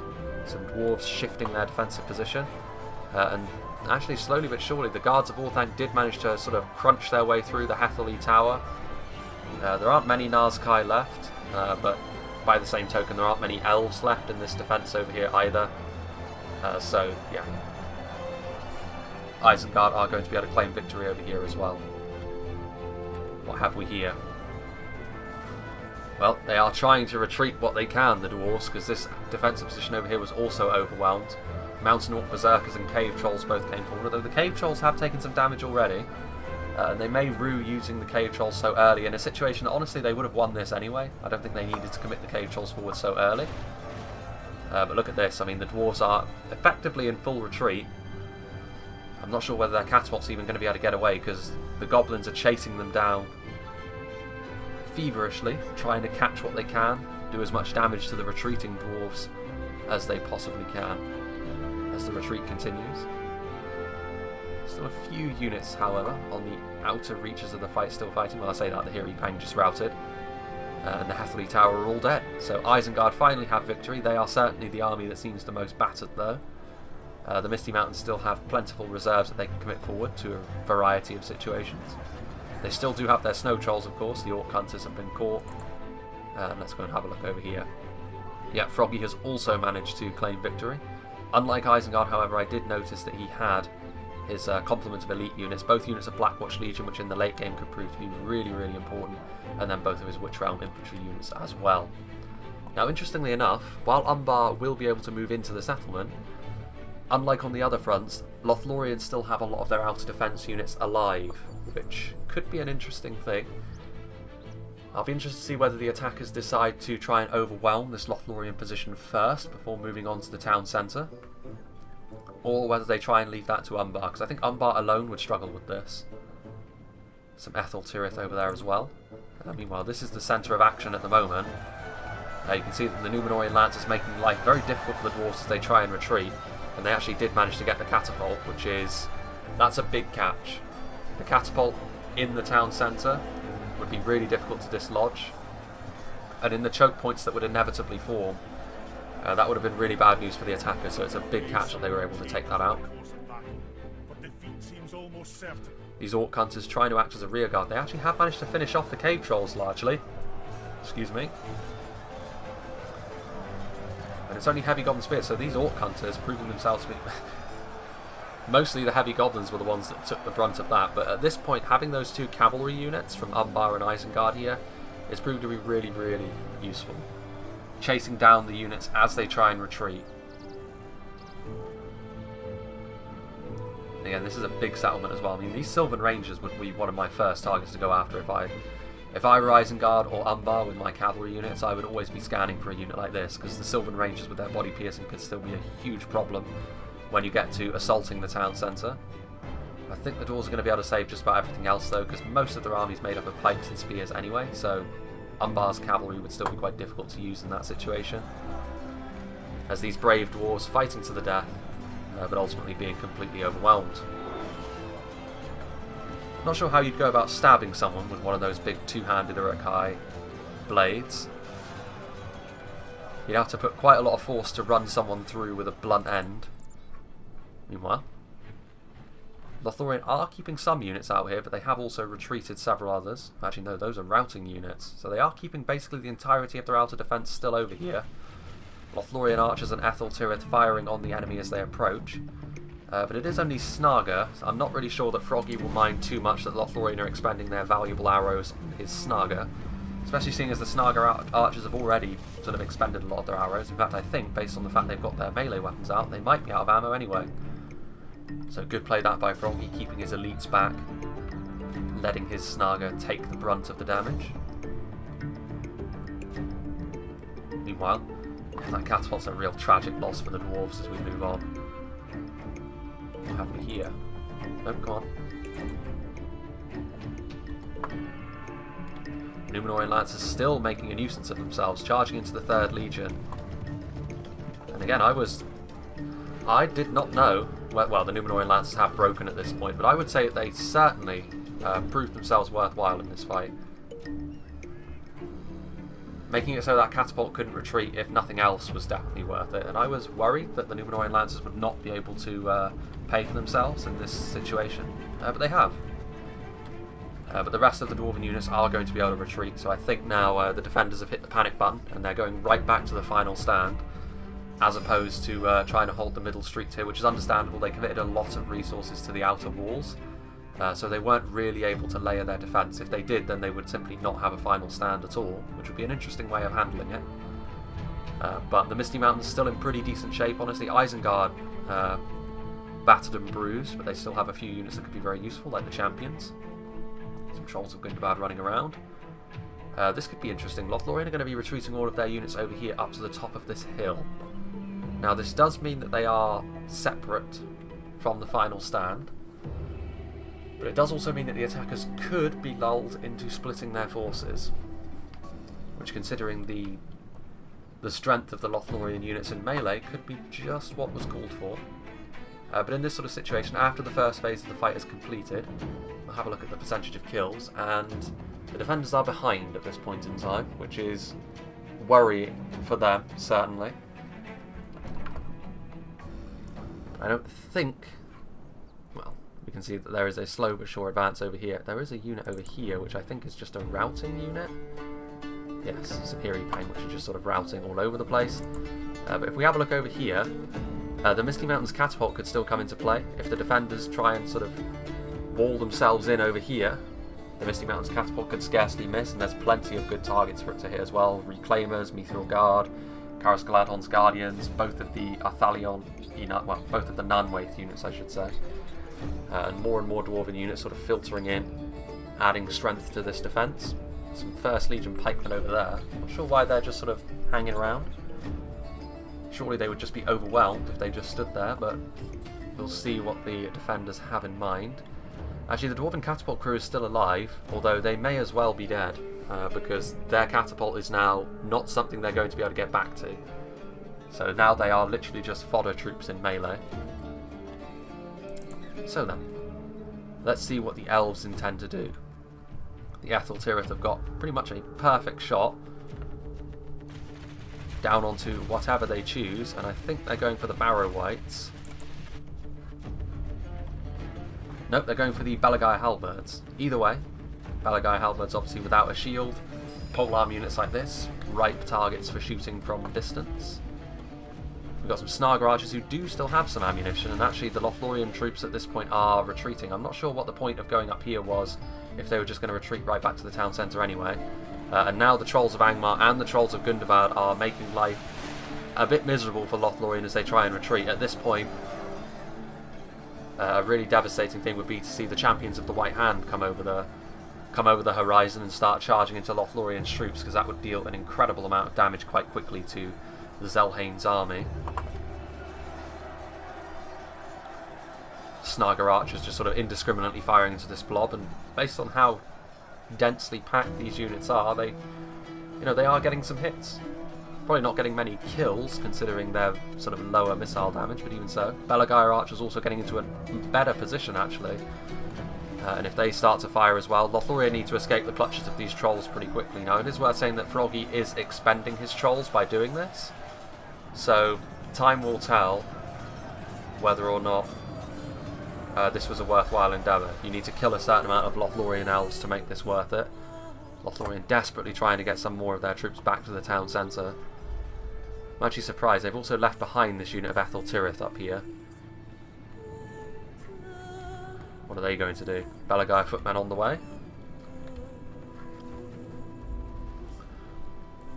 Some dwarves shifting their defensive position. And actually, slowly but surely, the Guards of Orthanc did manage to sort of crunch their way through the Heatherly Tower. There aren't many Nazkai left, but by the same token, there aren't many Elves left in this defence over here either. So, yeah. Isengard are going to be able to claim victory over here as well. What have we here? Well, they are trying to retreat what they can, the Dwarves, because this defensive position over here was also overwhelmed. Mountain Orc Berserkers and Cave Trolls both came forward, although the Cave Trolls have taken some damage already. And they may rue using the Cave Trolls so early in a situation that honestly they would have won this anyway. I don't think they needed to commit the Cave Trolls forward so early. But look at this, I mean the Dwarves are effectively in full retreat. I'm not sure whether their catapult's even going to be able to get away, because the Goblins are chasing them down feverishly, trying to catch what they can, do as much damage to the retreating Dwarves as they possibly can as the retreat continues. Still a few units, however, on the outer reaches of the fight still fighting. Well, I say that, the Hiri Pang just routed. And the Heatherly Tower are all dead. So Isengard finally have victory. They are certainly the army that seems the most battered, though. The Misty Mountains still have plentiful reserves that they can commit forward to a variety of situations. They still do have their Snow Trolls, of course. The Orc Hunters have been caught. Let's go and have a look over here. Yeah, Froggy has also managed to claim victory. Unlike Isengard, however, I did notice that he had his complement of elite units, both units of Blackwatch Legion, which in the late game could prove to be really, really important, and then both of his Witch Realm infantry units as well. Now, interestingly enough, while Umbar will be able to move into the settlement, unlike on the other fronts, Lothlorien still have a lot of their outer defence units alive, which could be an interesting thing. I'll be interested to see whether the attackers decide to try and overwhelm this Lothlorien position first before moving on to the town centre, or whether they try and leave that to Umbar, because I think Umbar alone would struggle with this. Some Ethel Tirith over there as well. Meanwhile, this is the centre of action at the moment. You can see that the Númenorian Lance is making life very difficult for the dwarves as they try and retreat, and they actually did manage to get the catapult, which is... that's a big catch. The catapult in the town centre would be really difficult to dislodge, and in the choke points that would inevitably form, that would have been really bad news for the attackers, so it's a big catch that they were able to take that out. These Orc Hunters trying to act as a rearguard. They actually have managed to finish off the Cave Trolls largely. Excuse me. And it's only Heavy Goblin Spears, so these Orc Hunters proving themselves to be... mostly the Heavy Goblins were the ones that took the brunt of that, but at this point having those two cavalry units from Umbar and Isengard here is proved to be really, really useful. chasing down the units as they try and retreat. Again, this is a big settlement as well. I mean, these Sylvan Rangers would be one of my first targets to go after if I were Isengard or Umbar with my cavalry units. I would always be scanning for a unit like this, because the Sylvan Rangers with their body piercing could still be a huge problem when you get to assaulting the town centre. I think the Dwarves are going to be able to save just about everything else though, because most of their army is made up of pikes and spears anyway, so Umbar's cavalry would still be quite difficult to use in that situation. As these brave Dwarves fighting to the death, but ultimately being completely overwhelmed. Not sure how you'd go about stabbing someone with one of those big two-handed Urukai blades. You'd have to put quite a lot of force to run someone through with a blunt end. Meanwhile, Lothlorien are keeping some units out here, but they have also retreated several others. Actually, no, those are routing units. So they are keeping basically the entirety of their outer defence still over here. Lothlorien archers and Ethel Tirith firing on the enemy as they approach. But it is only Snaga, so I'm not really sure that Froggy will mind too much that Lothlorien are expending their valuable arrows on his Snaga. Especially seeing as the Snaga archers have already sort of expended a lot of their arrows. In fact, I think, based on the fact they've got their melee weapons out, they might be out of ammo anyway. So good play that by Froggy, keeping his elites back, letting his Snaga take the brunt of the damage. Meanwhile, that catapult's a real tragic loss for the Dwarves as we move on. What have we here? Oh, come on. Numenorean Lancers still making a nuisance of themselves, charging into the 3rd Legion. And again, I did not know, well, the Numenorean Lancers have broken at this point, but I would say that they certainly proved themselves worthwhile in this fight. Making it so that catapult couldn't retreat, if nothing else, was definitely worth it. And I was worried that the Numenorean Lancers would not be able to pay for themselves in this situation. But they have. But the rest of the Dwarven units are going to be able to retreat, so I think now the defenders have hit the panic button, and they're going right back to the final stand, as opposed to trying to hold the middle street here, which is understandable. They committed a lot of resources to the outer walls, so they weren't really able to layer their defence. If they did, then they would simply not have a final stand at all, which would be an interesting way of handling it. But the Misty Mountains still in pretty decent shape. Honestly, Isengard battered and bruised, but they still have a few units that could be very useful, like the Champions. Some Trolls of Gundabad running around. This could be interesting. Lothlorien are going to be retreating all of their units over here up to the top of this hill. Now this does mean that they are separate from the final stand, but it does also mean that the attackers could be lulled into splitting their forces, which, considering the strength of the Lothlorien units in melee, could be just what was called for. But in this sort of situation, after the first phase of the fight is completed, we'll have a look at the percentage of kills, and the defenders are behind at this point in time, which is worrying for them, certainly. I don't think... well, we can see that there is a slow but sure advance over here. There is a unit over here, which I think is just a routing unit. Yes, Superior Pain, which is just sort of routing all over the place. But if we have a look over here, the Misty Mountains catapult could still come into play. If the defenders try and sort of wall themselves in over here, the Misty Mountains catapult could scarcely miss, and there's plenty of good targets for it to hit as well. Reclaimers, Mithril Guard, Karas Galadon's Guardians, both of the Athalion, well, both of the Nanwaith units, I should say. And more Dwarven units sort of filtering in, adding strength to this defence. Some 1st Legion pikemen over there. Not sure why they're just sort of hanging around. Surely they would just be overwhelmed if they just stood there, but we'll see what the defenders have in mind. Actually, the Dwarven catapult crew is still alive, although they may as well be dead, because their catapult is now not something they're going to be able to get back to. So now they are literally just fodder troops in melee. So then, let's see what the elves intend to do. The Ethel Tirith have got pretty much a perfect shot down onto whatever they choose, and I think they're going for the Barrow Whites. Nope, they're going for the Balagai Halberds. Either way, Balagai Halberds obviously without a shield. Polearm units like this, ripe targets for shooting from distance. We've got some Snaga archers who do still have some ammunition, and actually the Lothlorien troops at this point are retreating. I'm not sure what the point of going up here was, if they were just going to retreat right back to the town centre anyway. And now the Trolls of Angmar and the Trolls of Gundabad are making life a bit miserable for Lothlorien as they try and retreat. At this point, a really devastating thing would be to see the champions of the White Hand come over the horizon and start charging into Lothlorien's troops, because that would deal an incredible amount of damage quite quickly to the Zelhane's army. Snaga archers just sort of indiscriminately firing into this blob, and based on how densely packed these units are, they are getting some hits. Probably not getting many kills considering their sort of lower missile damage, but even so. Belagire archers also getting into a better position actually. And if they start to fire as well, Lothlorien need to escape the clutches of these trolls pretty quickly. Now, it is worth saying that Froggy is expending his trolls by doing this, so time will tell whether or not this was a worthwhile endeavour. You need to kill a certain amount of Lothlorien elves to make this worth it. Lothlorien desperately trying to get some more of their troops back to the town centre. I'm actually surprised. They've also left behind this unit of Ethel Tirith up here. What are they going to do? Belagire footmen on the way.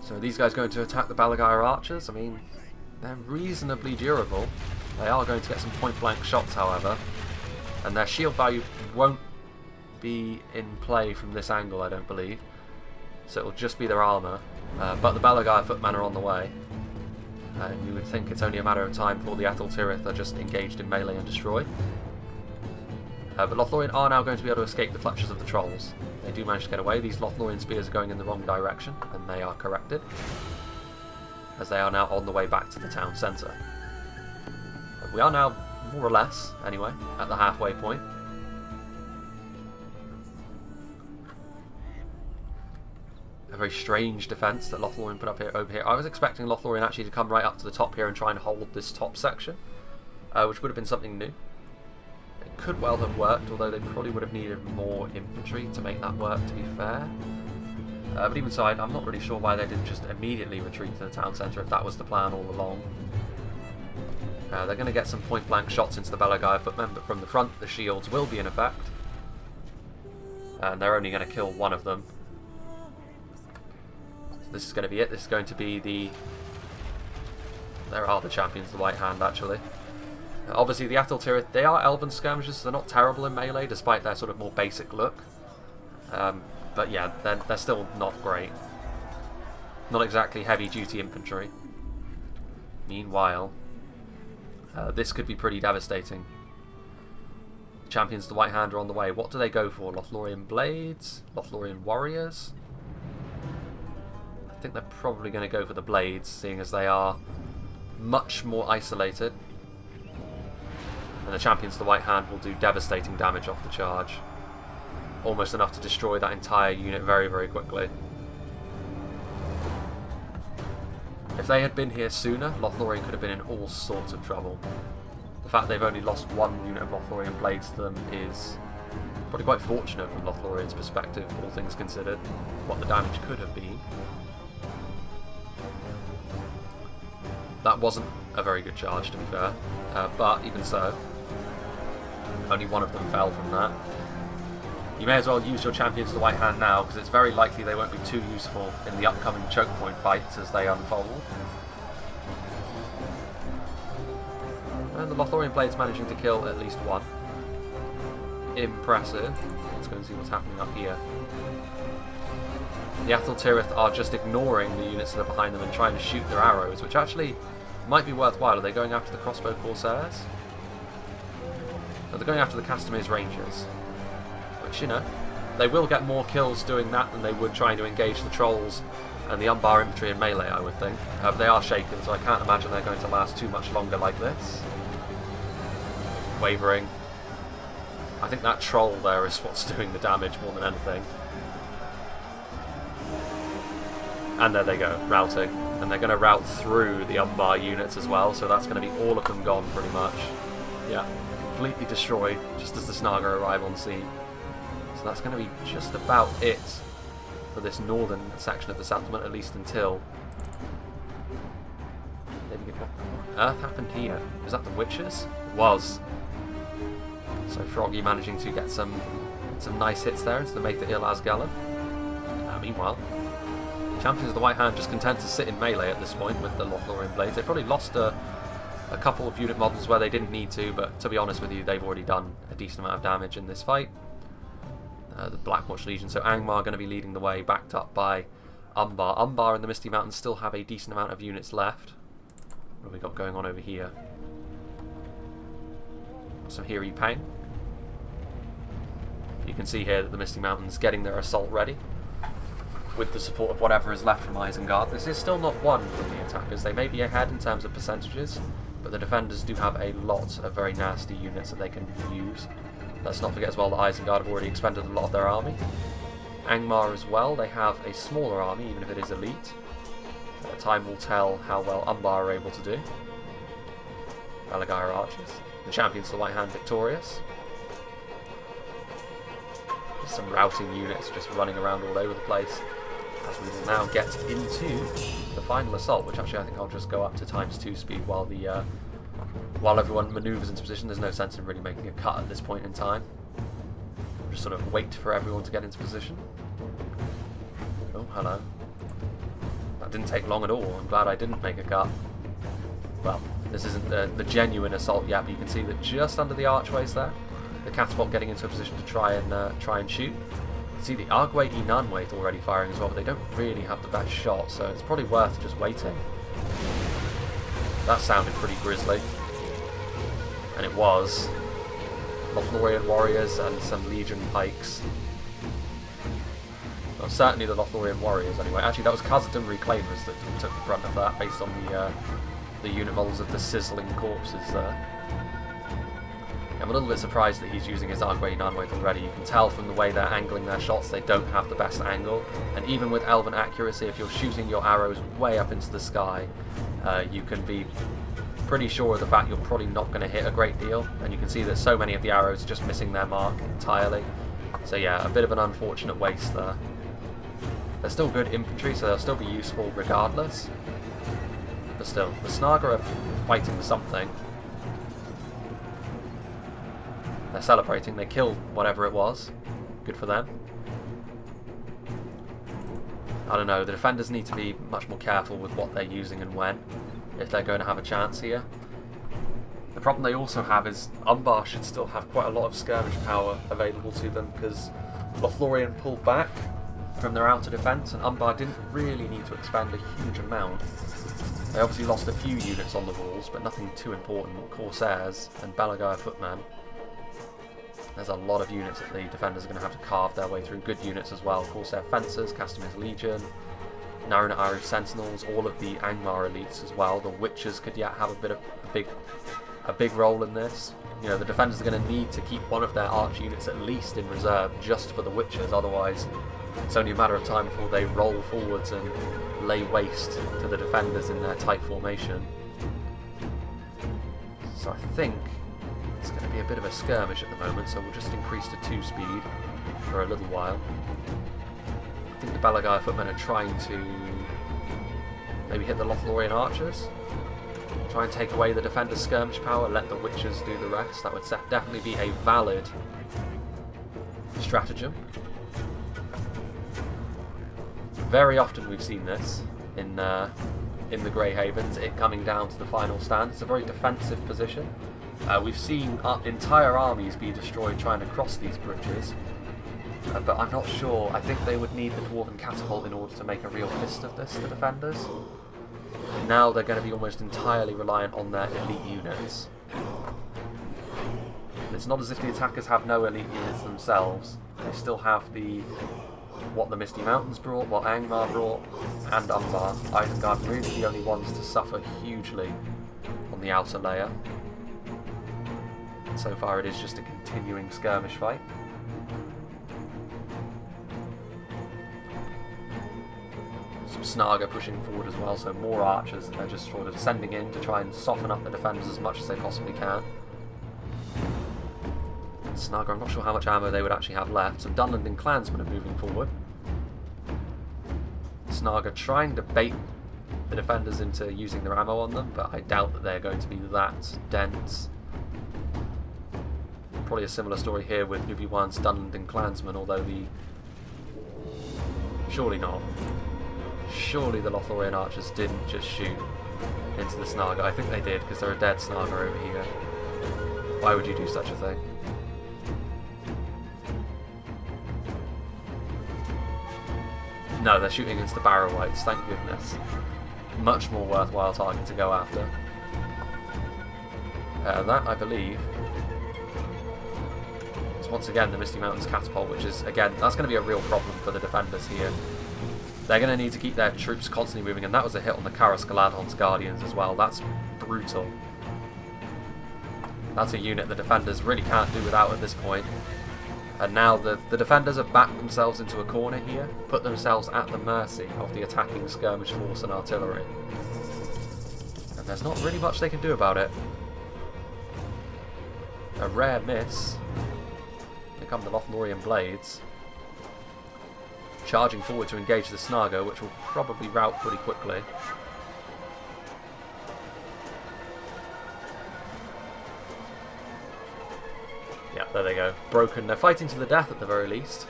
So are these guys going to attack the Belagire archers? I mean, they're reasonably durable. They are going to get some point-blank shots, however. And their shield value won't be in play from this angle, I don't believe. So it'll just be their armour. But the Belagire footmen are on the way. And you would think it's only a matter of time before the Ethel Tirith are just engaged in melee and destroy. But Lothlorien are now going to be able to escape the clutches of the trolls. They do manage to get away. These Lothlorien spears are going in the wrong direction, and they are corrected, as they are now on the way back to the town centre. We are now, more or less, anyway, at the halfway point. A very strange defence that Lothlorien put up here over here. I was expecting Lothlorien actually to come right up to the top here and try and hold this top section, which would have been something new. It could well have worked, although they probably would have needed more infantry to make that work, to be fair. But even so, I'm not really sure why they didn't just immediately retreat to the town centre if that was the plan all along. They're going to get some point-blank shots into the Belagire footmen, but from the front the shields will be in effect. And they're only going to kill one of them. So this is going to be it. This is going to be the... There are the champions of the White Hand, actually. Obviously, the Ethel Tirith, they are elven skirmishers, so they're not terrible in melee, despite their sort of more basic look. But yeah, they're still not great. Not exactly heavy-duty infantry. Meanwhile, this could be pretty devastating. Champions of the White Hand are on the way. What do they go for? Lothlorien Blades? Lothlorien Warriors? I think they're probably going to go for the Blades, seeing as they are much more isolated. And the Champions of the White Hand will do devastating damage off the charge. Almost enough to destroy that entire unit very, very quickly. If they had been here sooner, Lothlorien could have been in all sorts of trouble. The fact they've only lost one unit of Lothlorien Blades to them is probably quite fortunate from Lothlorien's perspective, all things considered, what the damage could have been. That wasn't a very good charge, to be fair, but even so, only one of them fell from that. You may as well use your Champions of the White Hand now, because it's very likely they won't be too useful in the upcoming choke point fights as they unfold. And the Lothlorien Blades managing to kill at least one. Impressive. Let's go and see what's happening up here. The Ethel Tirith are just ignoring the units that are behind them and trying to shoot their arrows, which actually might be worthwhile. Are they going after the crossbow corsairs? No, they're going after the Castamir's Rangers. Which, you know, they will get more kills doing that than they would trying to engage the trolls and the Umbar infantry in melee, I would think. They are shaken, so I can't imagine they're going to last too much longer like this. Wavering. I think that troll there is what's doing the damage more than anything. And there they go, routing. And they're going to route through the Umbar units as well, so that's going to be all of them gone pretty much. Yeah, completely destroyed, just as the Snaga arrive on scene. So that's going to be just about it for this northern section of the settlement, at least until... What on earth happened here? Was that the witches? It was. So Froggy managing to get some nice hits there into the Maitha Il Asgella. Meanwhile, Champions of the White Hand just content to sit in melee at this point with the Lothlorien Blades. They probably lost a couple of unit models where they didn't need to, but to be honest with you, they've already done a decent amount of damage in this fight. The Blackwatch Legion, so Angmar going to be leading the way, backed up by Umbar. Umbar and the Misty Mountains still have a decent amount of units left. What have we got going on over here? Some Hiri Pang. You can see here that the Misty Mountains getting their assault ready with the support of whatever is left from Isengard. This is still not won from the attackers. They may be ahead in terms of percentages, but the defenders do have a lot of very nasty units that they can use. Let's not forget as well that Isengard have already expended a lot of their army. Angmar as well, they have a smaller army, even if it is elite. Time will tell how well Umbar are able to do. Balagai archers. The champions of the White Hand victorious. Just some routing units just running around all over the place. As we will now get into the final assault, which actually I think I'll just go up to ×2 speed while everyone manoeuvres into position. There's no sense in really making a cut at this point in time. Just sort of wait for everyone to get into position. Oh, hello. That didn't take long at all. I'm glad I didn't make a cut. Well, this isn't the genuine assault yet, but you can see that just under the archways there, the catapult getting into a position to try and shoot. You can see the Argue Inanwait already firing as well, but they don't really have the best shot, so it's probably worth just waiting. That sounded pretty grisly. And it was. Lothlorien warriors and some Legion pikes. Well, certainly the Lothlorien warriors anyway. Actually, that was Khazad-dûm reclaimers that took the brunt of that, based on the unit models of the sizzling corpses there. I'm a little bit surprised that he's using his Argue Inanwait already. You can tell from the way they're angling their shots, they don't have the best angle. And even with Elven accuracy, if you're shooting your arrows way up into the sky, you can be pretty sure of the fact you're probably not going to hit a great deal. And you can see that so many of the arrows are just missing their mark entirely. So yeah, a bit of an unfortunate waste there. They're still good infantry, so they'll still be useful regardless. But still, the Snaga are fighting something. They're celebrating. They killed whatever it was. Good for them. I don't know. The defenders need to be much more careful with what they're using and when, if they're going to have a chance here. The problem they also have is Umbar should still have quite a lot of skirmish power available to them, because Lothlorien pulled back from their outer defence, and Umbar didn't really need to expend a huge amount. They obviously lost a few units on the walls, but nothing too important. Corsairs and Balagai footmen. There's a lot of units that the defenders are going to have to carve their way through. Good units as well. Corsair Fencers, Castamir's Legion, Naruna Irish Sentinels, all of the Angmar elites as well. The Witchers could yet have a big role in this. You know, the defenders are going to need to keep one of their arch units at least in reserve just for the Witchers, otherwise it's only a matter of time before they roll forwards and lay waste to the defenders in their tight formation. So I think it's going to be a bit of a skirmish at the moment, so we'll just increase to 2 speed for a little while. I think the Balagai footmen are trying to maybe hit the Lothlorien archers, try and take away the defenders' skirmish power, let the Witchers do the rest. That would definitely be a valid stratagem. Very often we've seen this in the Grey Havens, it coming down to the final stand. It's a very defensive position. We've seen entire armies be destroyed trying to cross these bridges, but I'm not sure. I think they would need the Dwarven Catapult in order to make a real fist of this, the defenders. Now they're going to be almost entirely reliant on their elite units. It's not as if the attackers have no elite units themselves. They still have what the Misty Mountains brought, what Angmar brought, and Umbar. Isengard really the only ones to suffer hugely on the outer layer. So far it is just a continuing skirmish fight. Some Snaga pushing forward as well, so more archers that they're just sort of sending in to try and soften up the defenders as much as they possibly can. Snaga, I'm not sure how much ammo they would actually have left. Some Dunlending clansmen are moving forward. Snaga trying to bait the defenders into using their ammo on them, but I doubt that they're going to be that dense. Probably a similar story here with Nubiwan's Dunlending clansmen, although surely not. Surely the Lothlorien archers didn't just shoot into the Snaga. I think they did, because they're a dead Snaga over here. Why would you do such a thing? No, they're shooting into the Barrow-wights, thank goodness. Much more worthwhile target to go after. That, I believe, is once again the Misty Mountains catapult, which is, again, that's going to be a real problem for the defenders here. They're going to need to keep their troops constantly moving, and that was a hit on the Karas Galadhon's Guardians as well. That's brutal. That's a unit the defenders really can't do without at this point. And now the defenders have backed themselves into a corner here, put themselves at the mercy of the attacking skirmish force and artillery. And there's not really much they can do about it. A rare miss. Here come the Lothlorien blades. Charging forward to engage the Snaga, which will probably rout pretty quickly. Yeah, there they go. Broken. They're fighting to the death at the very least.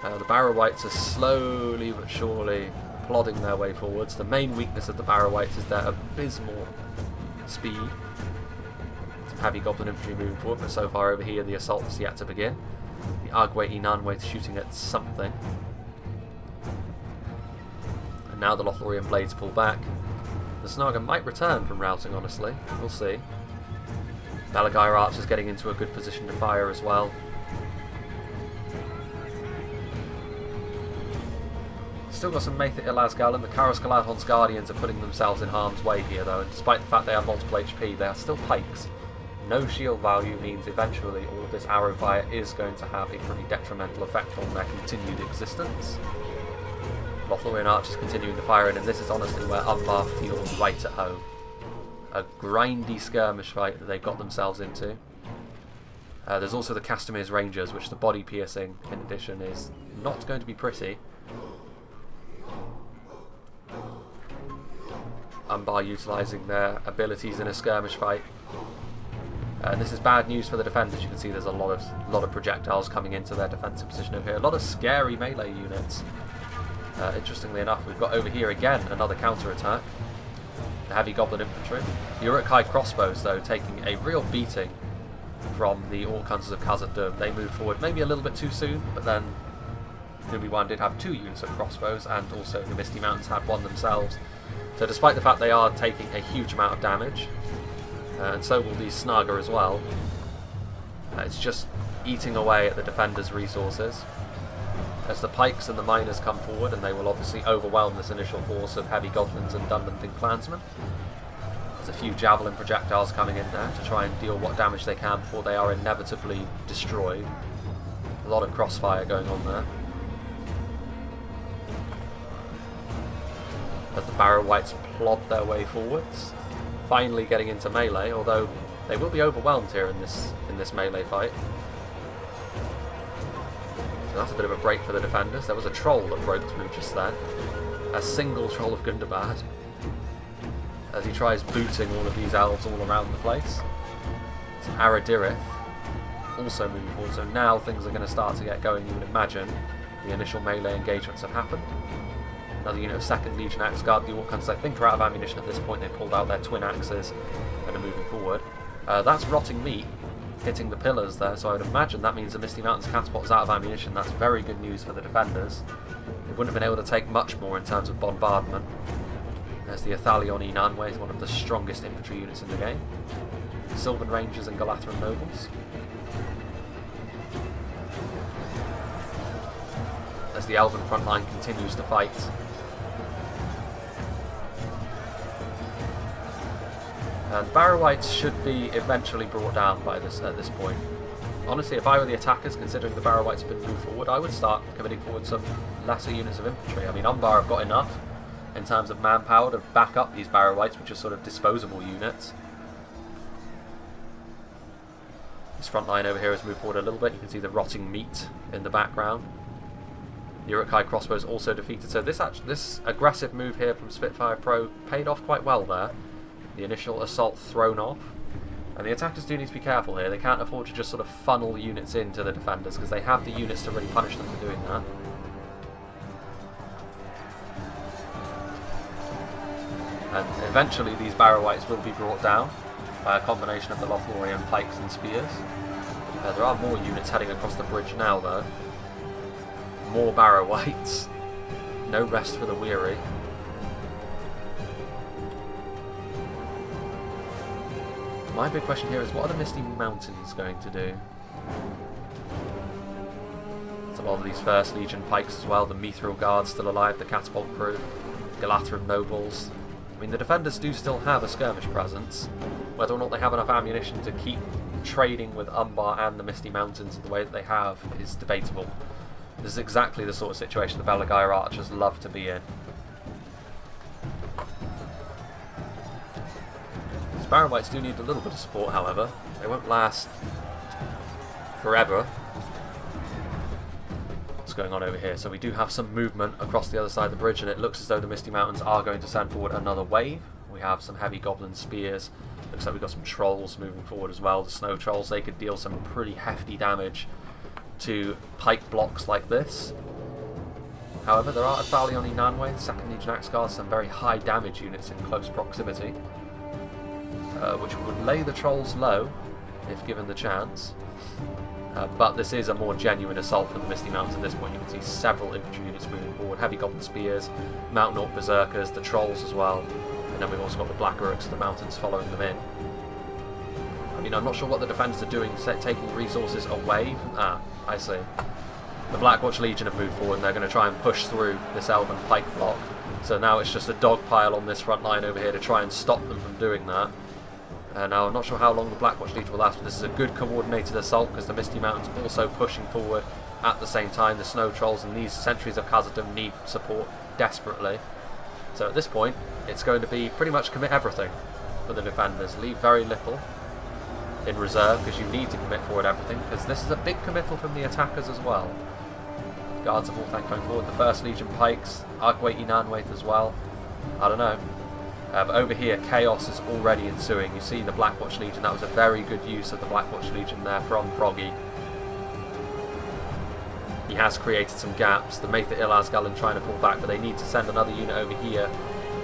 The Barrow-wights are slowly but surely plodding their way forwards. The main weakness of the Barrow-wights is their abysmal speed. Some heavy goblin infantry moving forward, but so far over here the assault is yet to begin. The Agwe Inanwe shooting at something. And now the Lothlorien blades pull back. The Snaga might return from routing, honestly. We'll see. Belagair archers getting into a good position to fire as well. Still got some Maithit Ilazgal, and the Karas Galadhon's Guardians are putting themselves in harm's way here though, and despite the fact they have multiple HP, they are still pikes. No shield value means eventually all of this arrow fire is going to have a pretty detrimental effect on their continued existence. Lothlorien archers continuing to fire in, and this is honestly where Umbar feels right at home. A grindy skirmish fight that they've got themselves into. There's also the Castamir's Rangers, which the body piercing in addition is not going to be pretty. Umbar utilising their abilities in a skirmish fight. And this is bad news for the defenders. You can see there's a lot of projectiles coming into their defensive position over here. A lot of scary melee units. Interestingly enough, we've got over here again another counter-attack. The heavy goblin infantry. The Uruk-hai crossbows, though, taking a real beating from the Orc Hunters of Khazad-dûm. They moved forward maybe a little bit too soon, but then Nubi-1 did have 2 units of crossbows, and also the Misty Mountains had one themselves. So despite the fact they are taking a huge amount of damage, and so will these Snaga as well, it's just eating away at the defenders' resources. As the pikes and the miners come forward, and they will obviously overwhelm this initial force of heavy goblins and Dunlending clansmen. There's a few javelin projectiles coming in there to try and deal what damage they can before they are inevitably destroyed. A lot of crossfire going on there. As the Barrow-wights plod their way forwards, finally getting into melee, although they will be overwhelmed here in this melee fight. So that's a bit of a break for the defenders. There was a troll that broke through just then. A single troll of Gundabad. As he tries booting all of these elves all around the place. Some Aradirith also moving forward. So now things are going to start to get going, you would imagine. The initial melee engagements have happened. Another unit of 2nd Legion Axe Guard. The Orc Hunters, I think, are out of ammunition at this point. They pulled out their twin axes and are moving forward. That's rotting meat hitting the pillars there, so I would imagine that means the Misty Mountains catapult is out of ammunition. That's very good news for the defenders. They wouldn't have been able to take much more in terms of bombardment. There's the Athalion Inanwe, one of the strongest infantry units in the game. Sylvan Rangers and Galatharan Nobles. As the Elven front line continues to fight. And the Barrow-wights should be eventually brought down by this at this point. Honestly, if I were the attackers, considering the Barrow-wights have been moved forward, I would start committing forward some lesser units of infantry. I mean, Umbar have got enough in terms of manpower to back up these Barrow-wights, which are sort of disposable units. This front line over here has moved forward a little bit. You can see the rotting meat in the background. The Uruk-hai crossbows also defeated. So this aggressive move here from Spitfire Pro paid off quite well there. The initial assault thrown off. And the attackers do need to be careful here. They can't afford to just sort of funnel units into the defenders, because they have the units to really punish them for doing that. And eventually these Barrow-wights will be brought down by a combination of the Lothlorien pikes and spears. There are more units heading across the bridge now though. More Barrow-wights. No rest for the weary. My big question here is, what are the Misty Mountains going to do? It's a lot of these First Legion pikes as well, the Mithril Guard still alive, the Catapult crew, Galathrym Nobles. I mean, the defenders do still have a skirmish presence. Whether or not they have enough ammunition to keep trading with Umbar and the Misty Mountains in the way that they have is debatable. This is exactly the sort of situation the Belagair archers love to be in. Barrow-wights do need a little bit of support, however. They won't last forever. What's going on over here? So we do have some movement across the other side of the bridge, and it looks as though the Misty Mountains are going to send forward another wave. We have some heavy goblin spears. Looks like we've got some trolls moving forward as well. The snow trolls, they could deal some pretty hefty damage to pike blocks like this. However, there are Athalion Nanwe, the 2nd Legion Axe Guards, some very high damage units in close proximity. Which would lay the trolls low, if given the chance. But this is a more genuine assault from the Misty Mountains at this point. You can see several infantry units moving forward, heavy goblin spears, Mountain Orc berserkers, the trolls as well, and then we've also got the Black Uruks of the mountains following them in. I mean, I'm not sure what the defenders are doing, taking resources away from... I see. The Blackwatch Legion have moved forward and they're going to try and push through this Elven pike block. So now it's just a dog pile on this front line over here to try and stop them from doing that. Now, I'm not sure how long the Blackwatch Legion will last, but this is a good coordinated assault because the Misty Mountains also pushing forward at the same time. The Snow Trolls and these Sentries of Khazad-dûm need support desperately. So at this point, it's going to be pretty much commit everything for the defenders. Leave very little in reserve because you need to commit forward everything, because this is a big committal from the attackers as well. Guards of Ulthanc going forward, the 1st Legion pikes, Argwaith Inanwaith as well. I don't know. But over here, chaos is already ensuing. You see the Blackwatch Legion, that was a very good use of the Blackwatch Legion there from Froggy. He has created some gaps. The Maitha Ilazgalan trying to pull back, but they need to send another unit over here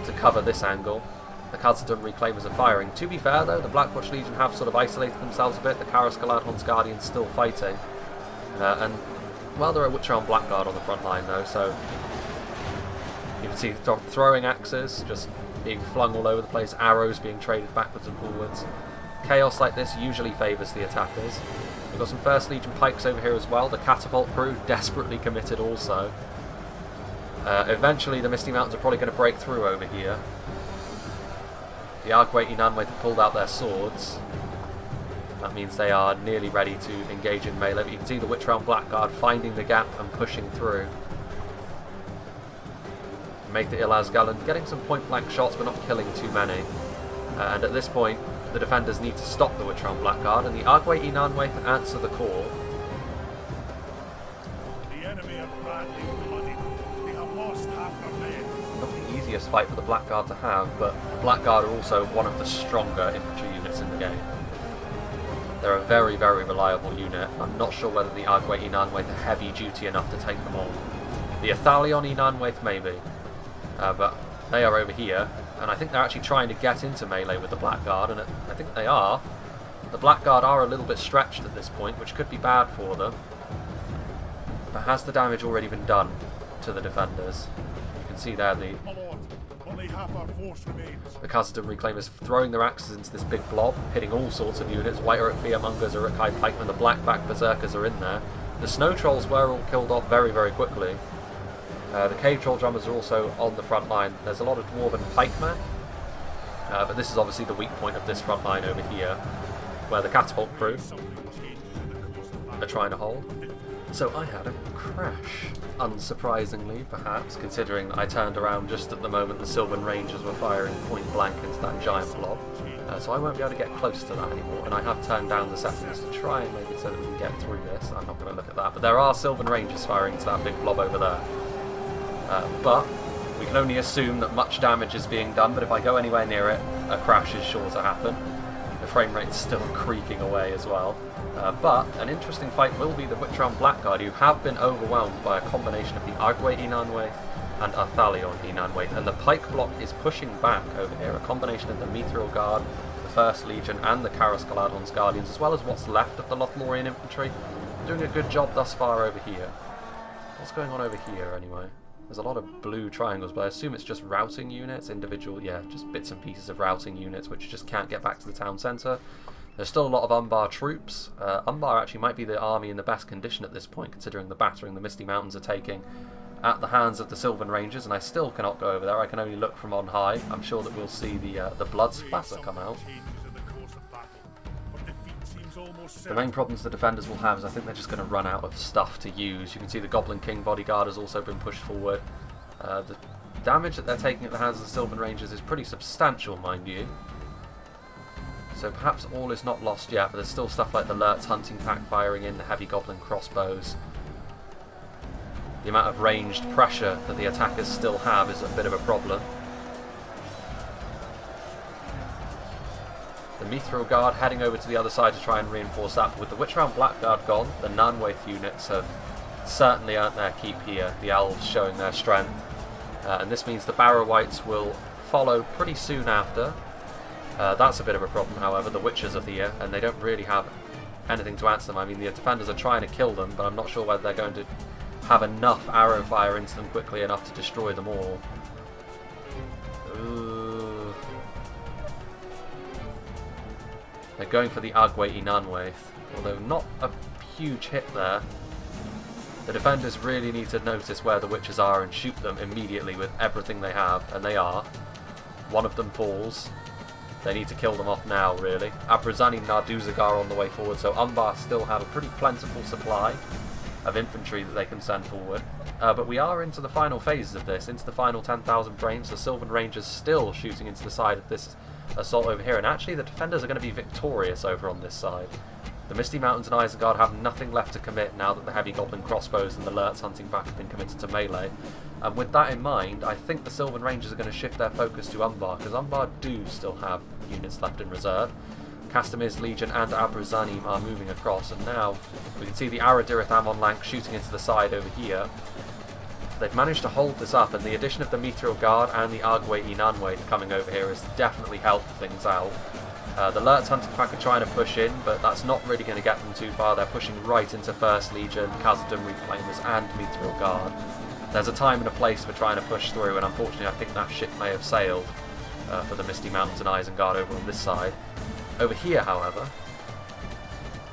to cover this angle. The Khazad-dûm Reclaimers are firing. To be fair though, the Blackwatch Legion have sort of isolated themselves a bit. The Karas Galadhon's Guardians still fighting. And, well, there are Witcher-on Blackguard on the front line though, so... You can see throwing axes, just being flung all over the place, arrows being traded backwards and forwards. Chaos like this usually favours the attackers. We've got some 1st Legion pikes over here as well. The Catapult crew desperately committed also. Eventually the Misty Mountains are probably going to break through over here. The Argwaith Inanwaith have pulled out their swords. That means they are nearly ready to engage in melee. But you can see the Witcher-on Blackguard finding the gap and pushing through. Maitha Ilazgalan getting some point-blank shots but not killing too many. And at this point, the defenders need to stop the Witcher-on Blackguard, and the Argwaith Inanwaith answer the call. The enemy are badly bloodied. They have lost half their men. Not the easiest fight for the Blackguard to have, but the Blackguard are also one of the stronger infantry units in the game. They're a very, very reliable unit. I'm not sure whether the Argwaith Inanwaith are heavy duty enough to take them on. The Athalion Inanwaith maybe. But they are over here, and I think they're actually trying to get into melee with the Blackguard, and I think they are. The Blackguard are a little bit stretched at this point, which could be bad for them. But has the damage already been done to the defenders? You can see there the Only half our force remains. The Khazad-dûm Reclaimers throwing their axes into this big blob, hitting all sorts of units. White Uruk Fearmongers, Uruk-hai Pikemen, the Blackback Berserkers are in there. The Snow Trolls were all killed off very, very quickly. The Cave Troll Drummers are also on the front line. There's a lot of Dwarven Pikemen, but this is obviously the weak point of this front line over here, where the Catapult crew are trying to hold. So I had a crash, unsurprisingly perhaps, considering I turned around just at the moment the Sylvan Rangers were firing point blank into that giant blob. So I won't be able to get close to that anymore, and I have turned down the settings to try and make it so that we can get through this. I'm not going to look at that, but there are Sylvan Rangers firing into that big blob over there. But we can only assume that much damage is being done, but if I go anywhere near it, a crash is sure to happen. The frame rate's still creaking away as well. But an interesting fight will be the Witcher-on Blackguard, who have been overwhelmed by a combination of the Argwaith Inanwaith and Athalion Inanwaith, and the pike block is pushing back over here. A combination of the Meteor Guard, the 1st Legion, and the Karascaladon's Guardians, as well as what's left of the Lothlorien infantry, doing a good job thus far over here. What's going on over here, anyway? There's a lot of blue triangles, but I assume it's just routing units, individual, yeah, just bits and pieces of routing units, which just can't get back to the town centre. There's still a lot of Umbar troops. Umbar actually might be the army in the best condition at this point, considering the battering the Misty Mountains are taking at the hands of the Sylvan Rangers, and I still cannot go over there. I can only look from on high. I'm sure that we'll see the blood splatter come out. The main problems the defenders will have is I think they're just going to run out of stuff to use. You can see the Goblin King bodyguard has also been pushed forward. The damage that they're taking at the hands of the Sylvan Rangers is pretty substantial, mind you. So perhaps all is not lost yet, but there's still stuff like the Lurtz hunting pack firing in, the heavy goblin crossbows. The amount of ranged pressure that the attackers still have is a bit of a problem. The Mithril Guard heading over to the other side to try and reinforce that. But with the Witchround Blackguard gone, the Nanwaith units have certainly earned their keep here. The Elves showing their strength. And this means the Barrow-wights will follow pretty soon after. That's a bit of a problem, however. The Witchers are here, and they don't really have anything to answer them. I mean, the defenders are trying to kill them, but I'm not sure whether they're going to have enough arrow fire into them quickly enough to destroy them all. Ooh. They're going for the Agwe Inanwaith, although not a huge hit there. The defenders really need to notice where the Witches are and shoot them immediately with everything they have, and they are. One of them falls. They need to kill them off now, really. Abrazani Narduzagar on the way forward, so Umbar still have a pretty plentiful supply of infantry that they can send forward. But we are into the final phases of this, into the final 10,000 frames. The Sylvan Rangers still shooting into the side of this assault over here, and actually the defenders are going to be victorious over on this side. The Misty Mountains and Isengard have nothing left to commit now that the heavy goblin crossbows and the Lurtz hunting pack have been committed to melee. And with that in mind, I think the Sylvan Rangers are going to shift their focus to Umbar, because Umbar do still have units left in reserve. Castamir's Legion and Abrazanim are moving across, and now we can see the Aradirith Amon Lank shooting into the side over here. They've managed to hold this up, and the addition of the Mithril Guard and the Agwe Inanwaith coming over here has definitely helped things out. The Lurtz hunting pack are trying to push in, but that's not really going to get them too far. They're pushing right into 1st Legion, Khazad-dûm Reclaimers and Mithril Guard. There's a time and a place for trying to push through, and unfortunately I think that ship may have sailed for the Misty Mountains and Isengard over on this side. Over here, however,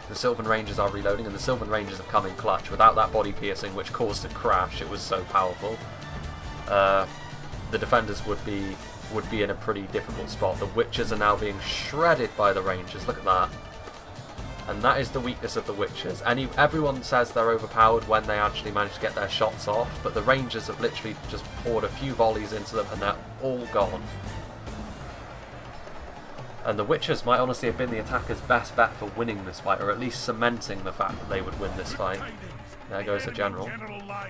the Sylvan Rangers are reloading, and the Sylvan Rangers have come in clutch. Without that body piercing, which caused a crash, it was so powerful. The defenders would be in a pretty difficult spot. The Witchers are now being shredded by the Rangers. Look at that. And that is the weakness of the Witchers. Everyone says they're overpowered when they actually manage to get their shots off, but the Rangers have literally just poured a few volleys into them, and they're all gone. And the Witchers might honestly have been the attackers' best bet for winning this fight, or at least cementing the fact that they would win this fight. There goes the General. I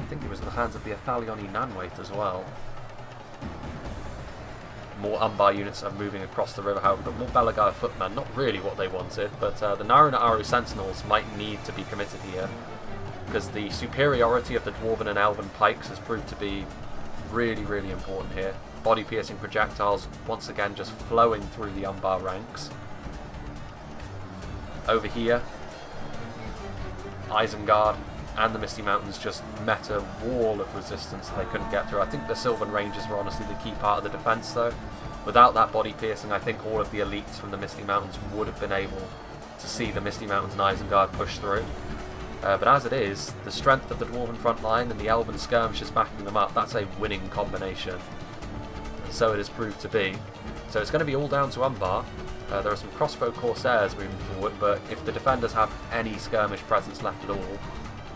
think it was in the hands of the Athalion Inanwaith as well. More Umbar units are moving across the river, however, but more Belagar footmen, not really what they wanted, but the Naruna Aru Sentinels might need to be committed here, because the superiority of the Dwarven and Elven pikes has proved to be really, really important here. Body-piercing projectiles, once again, just flowing through the Umbar ranks. Over here, Isengard and the Misty Mountains just met a wall of resistance that they couldn't get through. I think the Sylvan Rangers were honestly the key part of the defence, though. Without that body-piercing, I think all of the elites from the Misty Mountains would have been able to see the Misty Mountains and Isengard push through. But as it is, the strength of the Dwarven front line and the Elven skirmishes backing them up, that's a winning combination. And so it has proved to be. So it's going to be all down to Umbar. There are some crossbow Corsairs moving forward, but if the defenders have any skirmish presence left at all,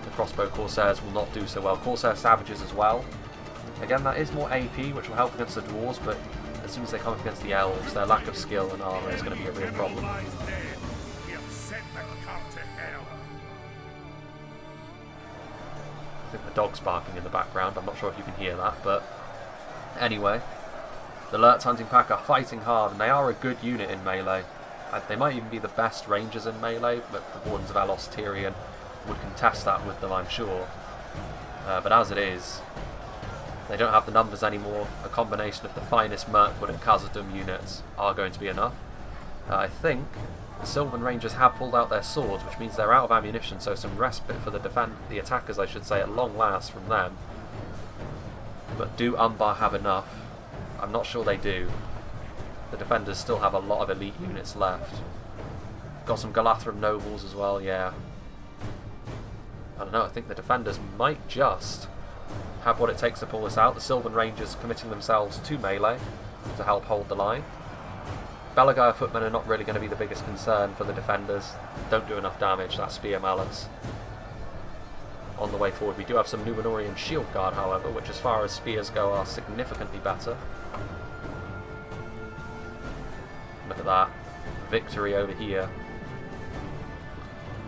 the crossbow Corsairs will not do so well. Corsair Savages as well. Again, that is more AP, which will help against the Dwarves, but as soon as they come up against the Elves, their lack of skill and armour is going to be a real problem. I think the dog's barking in the background, I'm not sure if you can hear that, but anyway, the Lurtz hunting pack are fighting hard, and they are a good unit in melee. They might even be the best rangers in melee, but the Wardens of Elos, Tyrion would contest that with them, I'm sure. But as it is, they don't have the numbers anymore. A combination of the finest Mirkwood and Khazad-dûm units are going to be enough. I think the Sylvan Rangers have pulled out their swords, which means they're out of ammunition, so some respite for the attackers, I should say, at long last from them. But do Umbar have enough? I'm not sure they do. The defenders still have a lot of elite units left. Got some Galathram nobles as well, yeah. I don't know, I think the defenders might just have what it takes to pull this out. The Sylvan Rangers committing themselves to melee to help hold the line. Belagire footmen are not really going to be the biggest concern for the defenders. Don't do enough damage, that spear mallets. On the way forward we do have some Númenórean shield guard, however, which as far as spears go are significantly better. Look at that. Victory over here.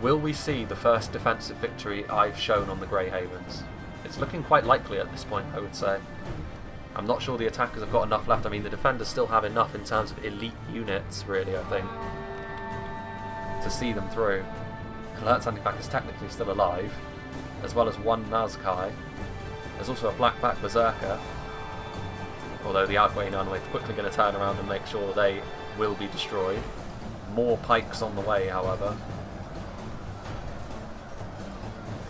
Will we see the first defensive victory I've shown on the Grey Havens? It's looking quite likely at this point, I would say. I'm not sure the attackers have got enough left. I mean, the defenders still have enough in terms of elite units, really, I think, to see them through. Alert's Antipack is technically still alive, as well as one Nazkai. There's also a Blackback Berserker, although the Arguinan are quickly going to turn around and make sure they will be destroyed. More pikes on the way, however.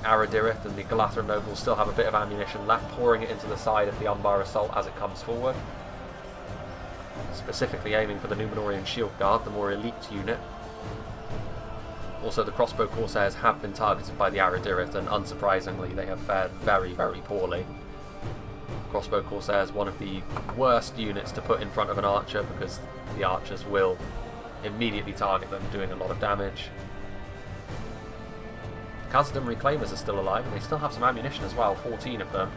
Aradirith and the Galathram nobles still have a bit of ammunition left, pouring it into the side of the Umbar assault as it comes forward. Specifically aiming for the Númenórean shield guard, the more elite unit. Also, the crossbow corsairs have been targeted by the Aradirith, and unsurprisingly they have fared very, very poorly. Crossbow corsairs, one of the worst units to put in front of an archer, because the archers will immediately target them, doing a lot of damage. Khazad-dûm Reclaimers are still alive, and they still have some ammunition as well, 14 of them.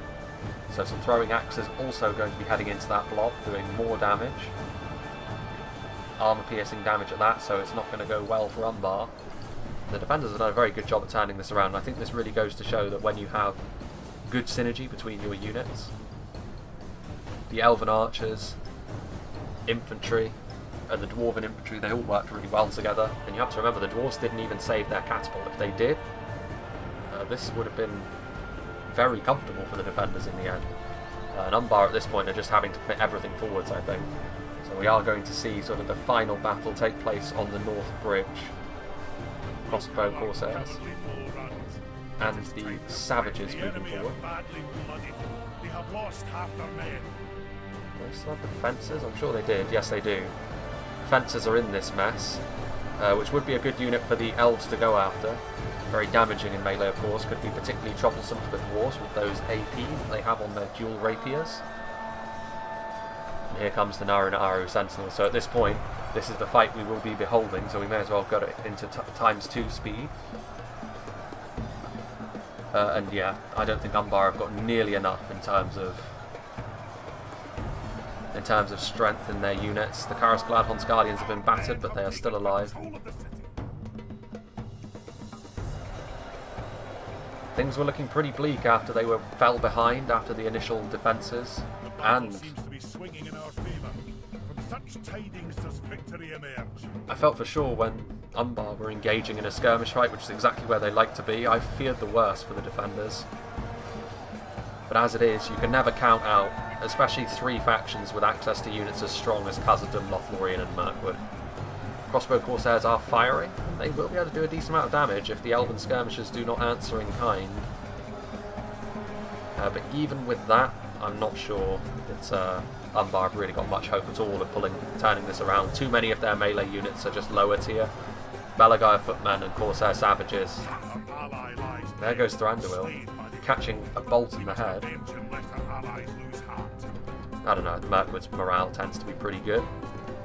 So some throwing axes also going to be heading into that block, doing more damage. Armour-piercing damage at that, so it's not going to go well for Umbar. The defenders have done a very good job at turning this around, and I think this really goes to show that when you have good synergy between your units, the Elven Archers, Infantry, and the Dwarven Infantry, they all worked really well together. And you have to remember, the Dwarves didn't even save their catapult. If they did, this would have been very comfortable for the defenders in the end. And Umbar at this point are just having to fit everything forwards, I think. So we are going to see sort of the final battle take place on the North Bridge. Crossbow Corsairs and the Savages moving forward. They have lost half their men. They still have the Fencers? I'm sure they did. Yes, they do. Fencers are in this mess, which would be a good unit for the Elves to go after. Very damaging in melee, of course. Could be particularly troublesome for the Dwarves with those AP that they have on their dual rapiers. And here comes the Narinaru Sentinel. So at this point, this is the fight we will be beholding, so we may as well get it into ×2 speed. And yeah, I don't think Umbar have got nearly enough in terms of strength in their units. The Karas Gladhon's Guardians have been battered, but they are still alive. Things were looking pretty bleak after they fell behind after the initial defences, and I felt for sure when Umbar were engaging in a skirmish fight, which is exactly where they like to be. I feared the worst for the defenders. But as it is, you can never count out, especially three factions with access to units as strong as Khazad-dûm, Lothlorien and Mirkwood. Crossbow Corsairs are fiery, and they will be able to do a decent amount of damage if the Elven skirmishers do not answer in kind. But even with that, I'm not sure that Umbar have really got much hope at all of turning this around. Too many of their melee units are just lower tier. Belagire footmen and Corsair savages. There goes Thranduil, catching a bolt in the head. I don't know, Mirkwood's morale tends to be pretty good,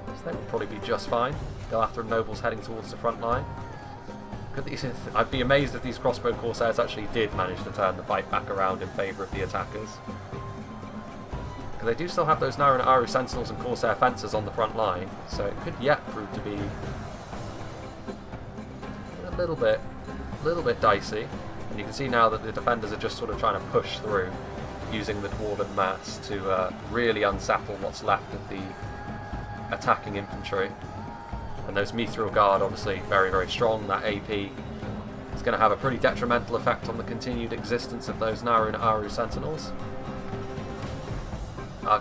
so they will probably be just fine. Galathram nobles heading towards the front line. I'd be amazed if these crossbow corsairs actually did manage to turn the fight back around in favour of the attackers. Because they do still have those Narinaru Sentinels and Corsair Fencers on the front line, so it could yet prove to be a little bit dicey. And you can see now that the defenders are just sort of trying to push through, using the Dwarven mass to really unsettle what's left of the attacking infantry. And those Mithril Guard, obviously very, very strong. That AP It's going to have a pretty detrimental effect on the continued existence of those Naru and Aru Sentinels.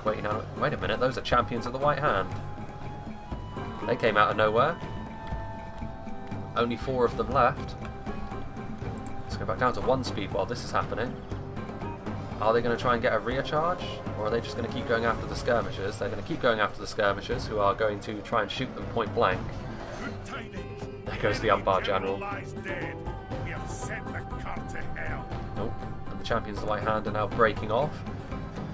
Wait a minute, those are champions of the White Hand. They came out of nowhere. Only 4 of them left. Let's go back down to 1 speed while this is happening. Are they going to try and get a rear charge? Or are they just going to keep going after the skirmishers? They're going to keep going after the skirmishers, who are going to try and shoot them point blank. There goes the Umbar General. Nope. And the champions of the White Hand are now breaking off.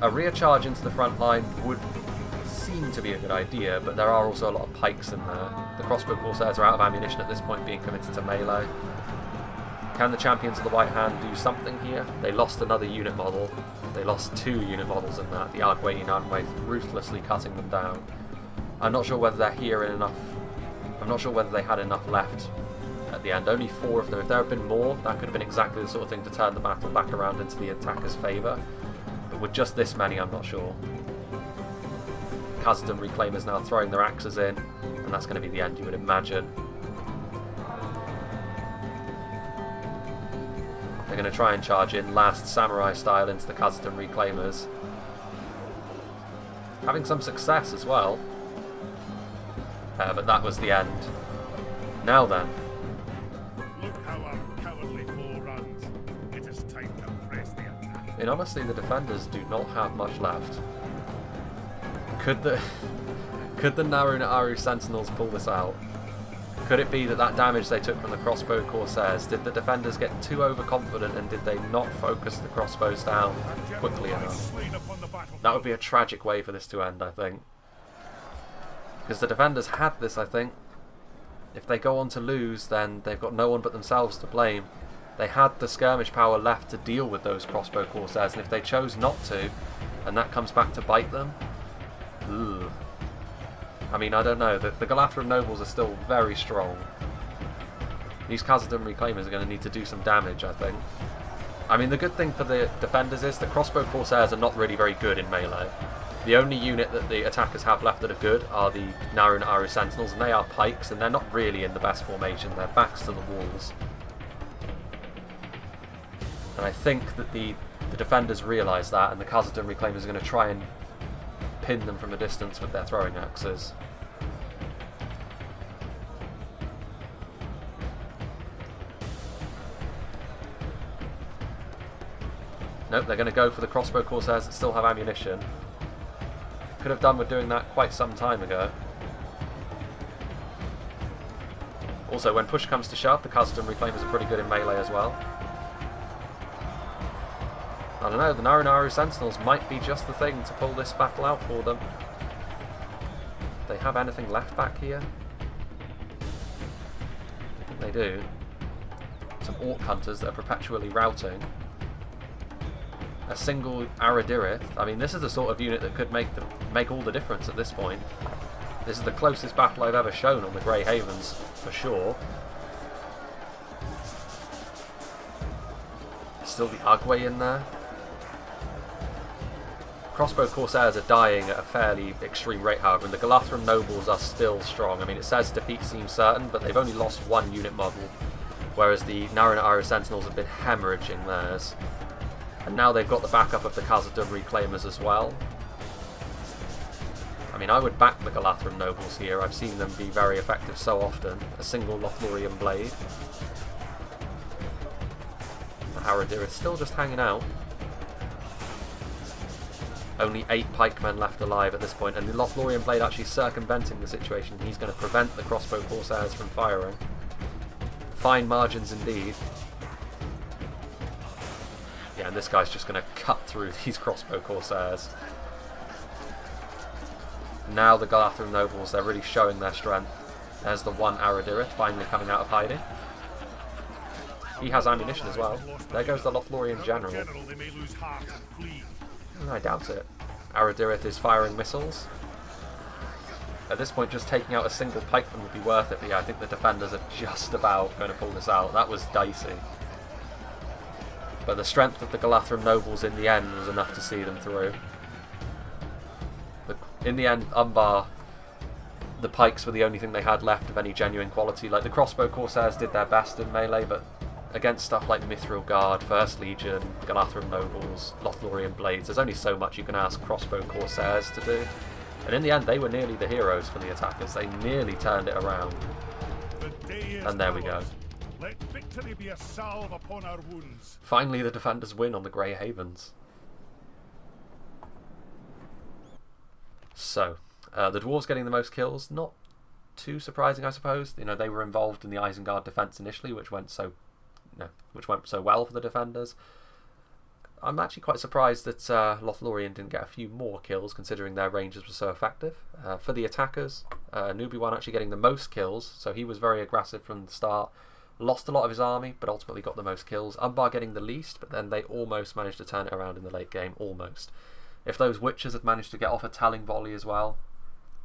A rear charge into the front line would seem to be a good idea, but there are also a lot of pikes in there. The crossbow corsairs are out of ammunition at this point, being committed to melee. Can the champions of the White Hand do something here? They lost another unit model. They lost 2 unit models in that. The Argueyi Nanwei ruthlessly cutting them down. I'm not sure whether they're here in enough. I'm not sure whether they had enough left at the end. Only 4 of them. If there had been more, that could have been exactly the sort of thing to turn the battle back around into the attacker's favour. But with just this many, I'm not sure. Khazad Reclaimers now throwing their axes in, and that's going to be the end, you would imagine. They're going to try and charge in last samurai style into the Khazad Reclaimers. Having some success as well. But that was the end. Now then. Look how our cowardly foe runs. It is time to press the attack. And honestly, the defenders do not have much left. Could the Naru and Aru Sentinels pull this out? Could it be that that damage they took from the crossbow corsairs, did the defenders get too overconfident and did they not focus the crossbows down quickly enough? That would be a tragic way for this to end, I think. Because the defenders had this, I think. If they go on to lose, then they've got no one but themselves to blame. They had the skirmish power left to deal with those crossbow corsairs, and if they chose not to, and that comes back to bite them, ugh. I mean, I don't know. The Galathram Nobles are still very strong. These Khazad Reclaimers are going to need to do some damage, I think. I mean, the good thing for the defenders is the crossbow corsairs are not really very good in melee. The only unit that the attackers have left that are good are the Naru and Aru Sentinels, and they are pikes, and they're not really in the best formation. They're backs to the walls. And I think that the defenders realise that, and the Khazad Reclaimers are going to try and pin them from a distance with their throwing axes. Nope, they're going to go for the crossbow corsairs that still have ammunition. Could have done with doing that quite some time ago. Also, when push comes to shove, the Khazad Reclaimers are pretty good in melee as well. I don't know, the Naru and Aru Sentinels might be just the thing to pull this battle out for them. Do they have anything left back here? I think they do. Some Orc Hunters that are perpetually routing. A single Aradirith. I mean, this is the sort of unit that could make all the difference at this point. This is the closest battle I've ever shown on the Grey Havens, for sure. Still the Argueyi in there. Crossbow Corsairs are dying at a fairly extreme rate, however, and the Galathram Nobles are still strong. I mean, it says defeat seems certain, but they've only lost 1 unit model, whereas the Naru and Aru Sentinels have been hemorrhaging theirs. And now they've got the backup of the Khazad Reclaimers as well. I mean, I would back the Galathram Nobles here. I've seen them be very effective so often. A single Lothlorien Blade. The Aradir is still just hanging out. Only 8 pikemen left alive at this point, and the Lothlorien Blade actually circumventing the situation. He's going to prevent the crossbow corsairs from firing. Fine margins indeed. Yeah, and this guy's just going to cut through these crossbow corsairs. Now the Galathram Nobles, they're really showing their strength. There's the one Aradirith finally coming out of hiding. He has ammunition as well. There goes the Lothlorien General. I doubt it. Aradirith is firing missiles. At this point, just taking out a single pikeman would be worth it, but yeah, I think the defenders are just about going to pull this out. That was dicey. But the strength of the Galathram Nobles in the end was enough to see them through. In the end, Umbar, the pikes were the only thing they had left of any genuine quality. Like, the crossbow corsairs did their best in melee, but against stuff like Mithril Guard, First Legion, Galathram Nobles, Lothlorien Blades, there's only so much you can ask Crossbow Corsairs to do. And in the end, they were nearly the heroes for the attackers. They nearly turned it around. And there we go. Let victory be a salve upon our wounds. Finally, the defenders win on the Grey Havens. So, the Dwarves getting the most kills, not too surprising, I suppose. You know, they were involved in the Isengard defense initially, which went so well for the defenders. I'm actually quite surprised that Lothlorien didn't get a few more kills, considering their ranges were so effective. For the attackers, Nubiwan actually getting the most kills, so he was very aggressive from the start. Lost a lot of his army, but ultimately got the most kills. Umbar getting the least, but then they almost managed to turn it around in the late game, almost. If those Witches had managed to get off a telling volley as well,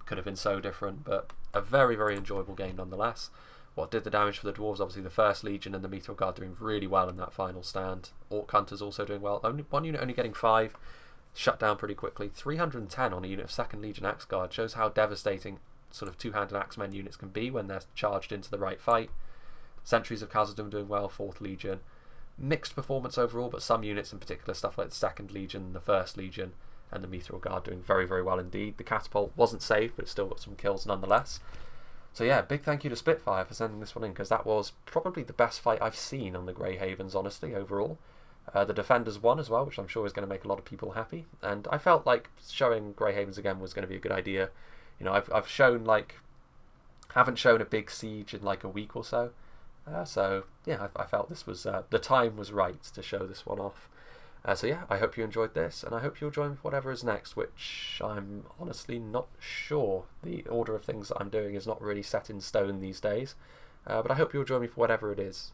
could have been so different, but a very, very enjoyable game nonetheless. What did the damage for the Dwarves? Obviously the First Legion and the Mithril Guard doing really well in that final stand. Orc Hunters also doing well. One unit only getting 5, shut down pretty quickly. 310 on a unit of 2nd Legion Axe Guard shows how devastating sort of two-handed Axemen units can be when they're charged into the right fight. Sentries of Khazad-dûm doing well, 4th Legion. Mixed performance overall, but some units in particular, stuff like the 2nd Legion, the 1st Legion, and the Mithril Guard doing very, very well indeed. The Catapult wasn't saved, but it still got some kills nonetheless. So yeah, big thank you to Spitfire for sending this one in, because that was probably the best fight I've seen on the Grey Havens, honestly, overall. The Defenders won as well, which I'm sure is going to make a lot of people happy. And I felt like showing Grey Havens again was going to be a good idea. You know, I've shown, like, haven't shown a big siege in like a week or so. So yeah, I felt this was, the time was right to show this one off. So yeah, I hope you enjoyed this, and I hope you'll join me for whatever is next, which I'm honestly not sure. The order of things that I'm doing is not really set in stone these days, but I hope you'll join me for whatever it is.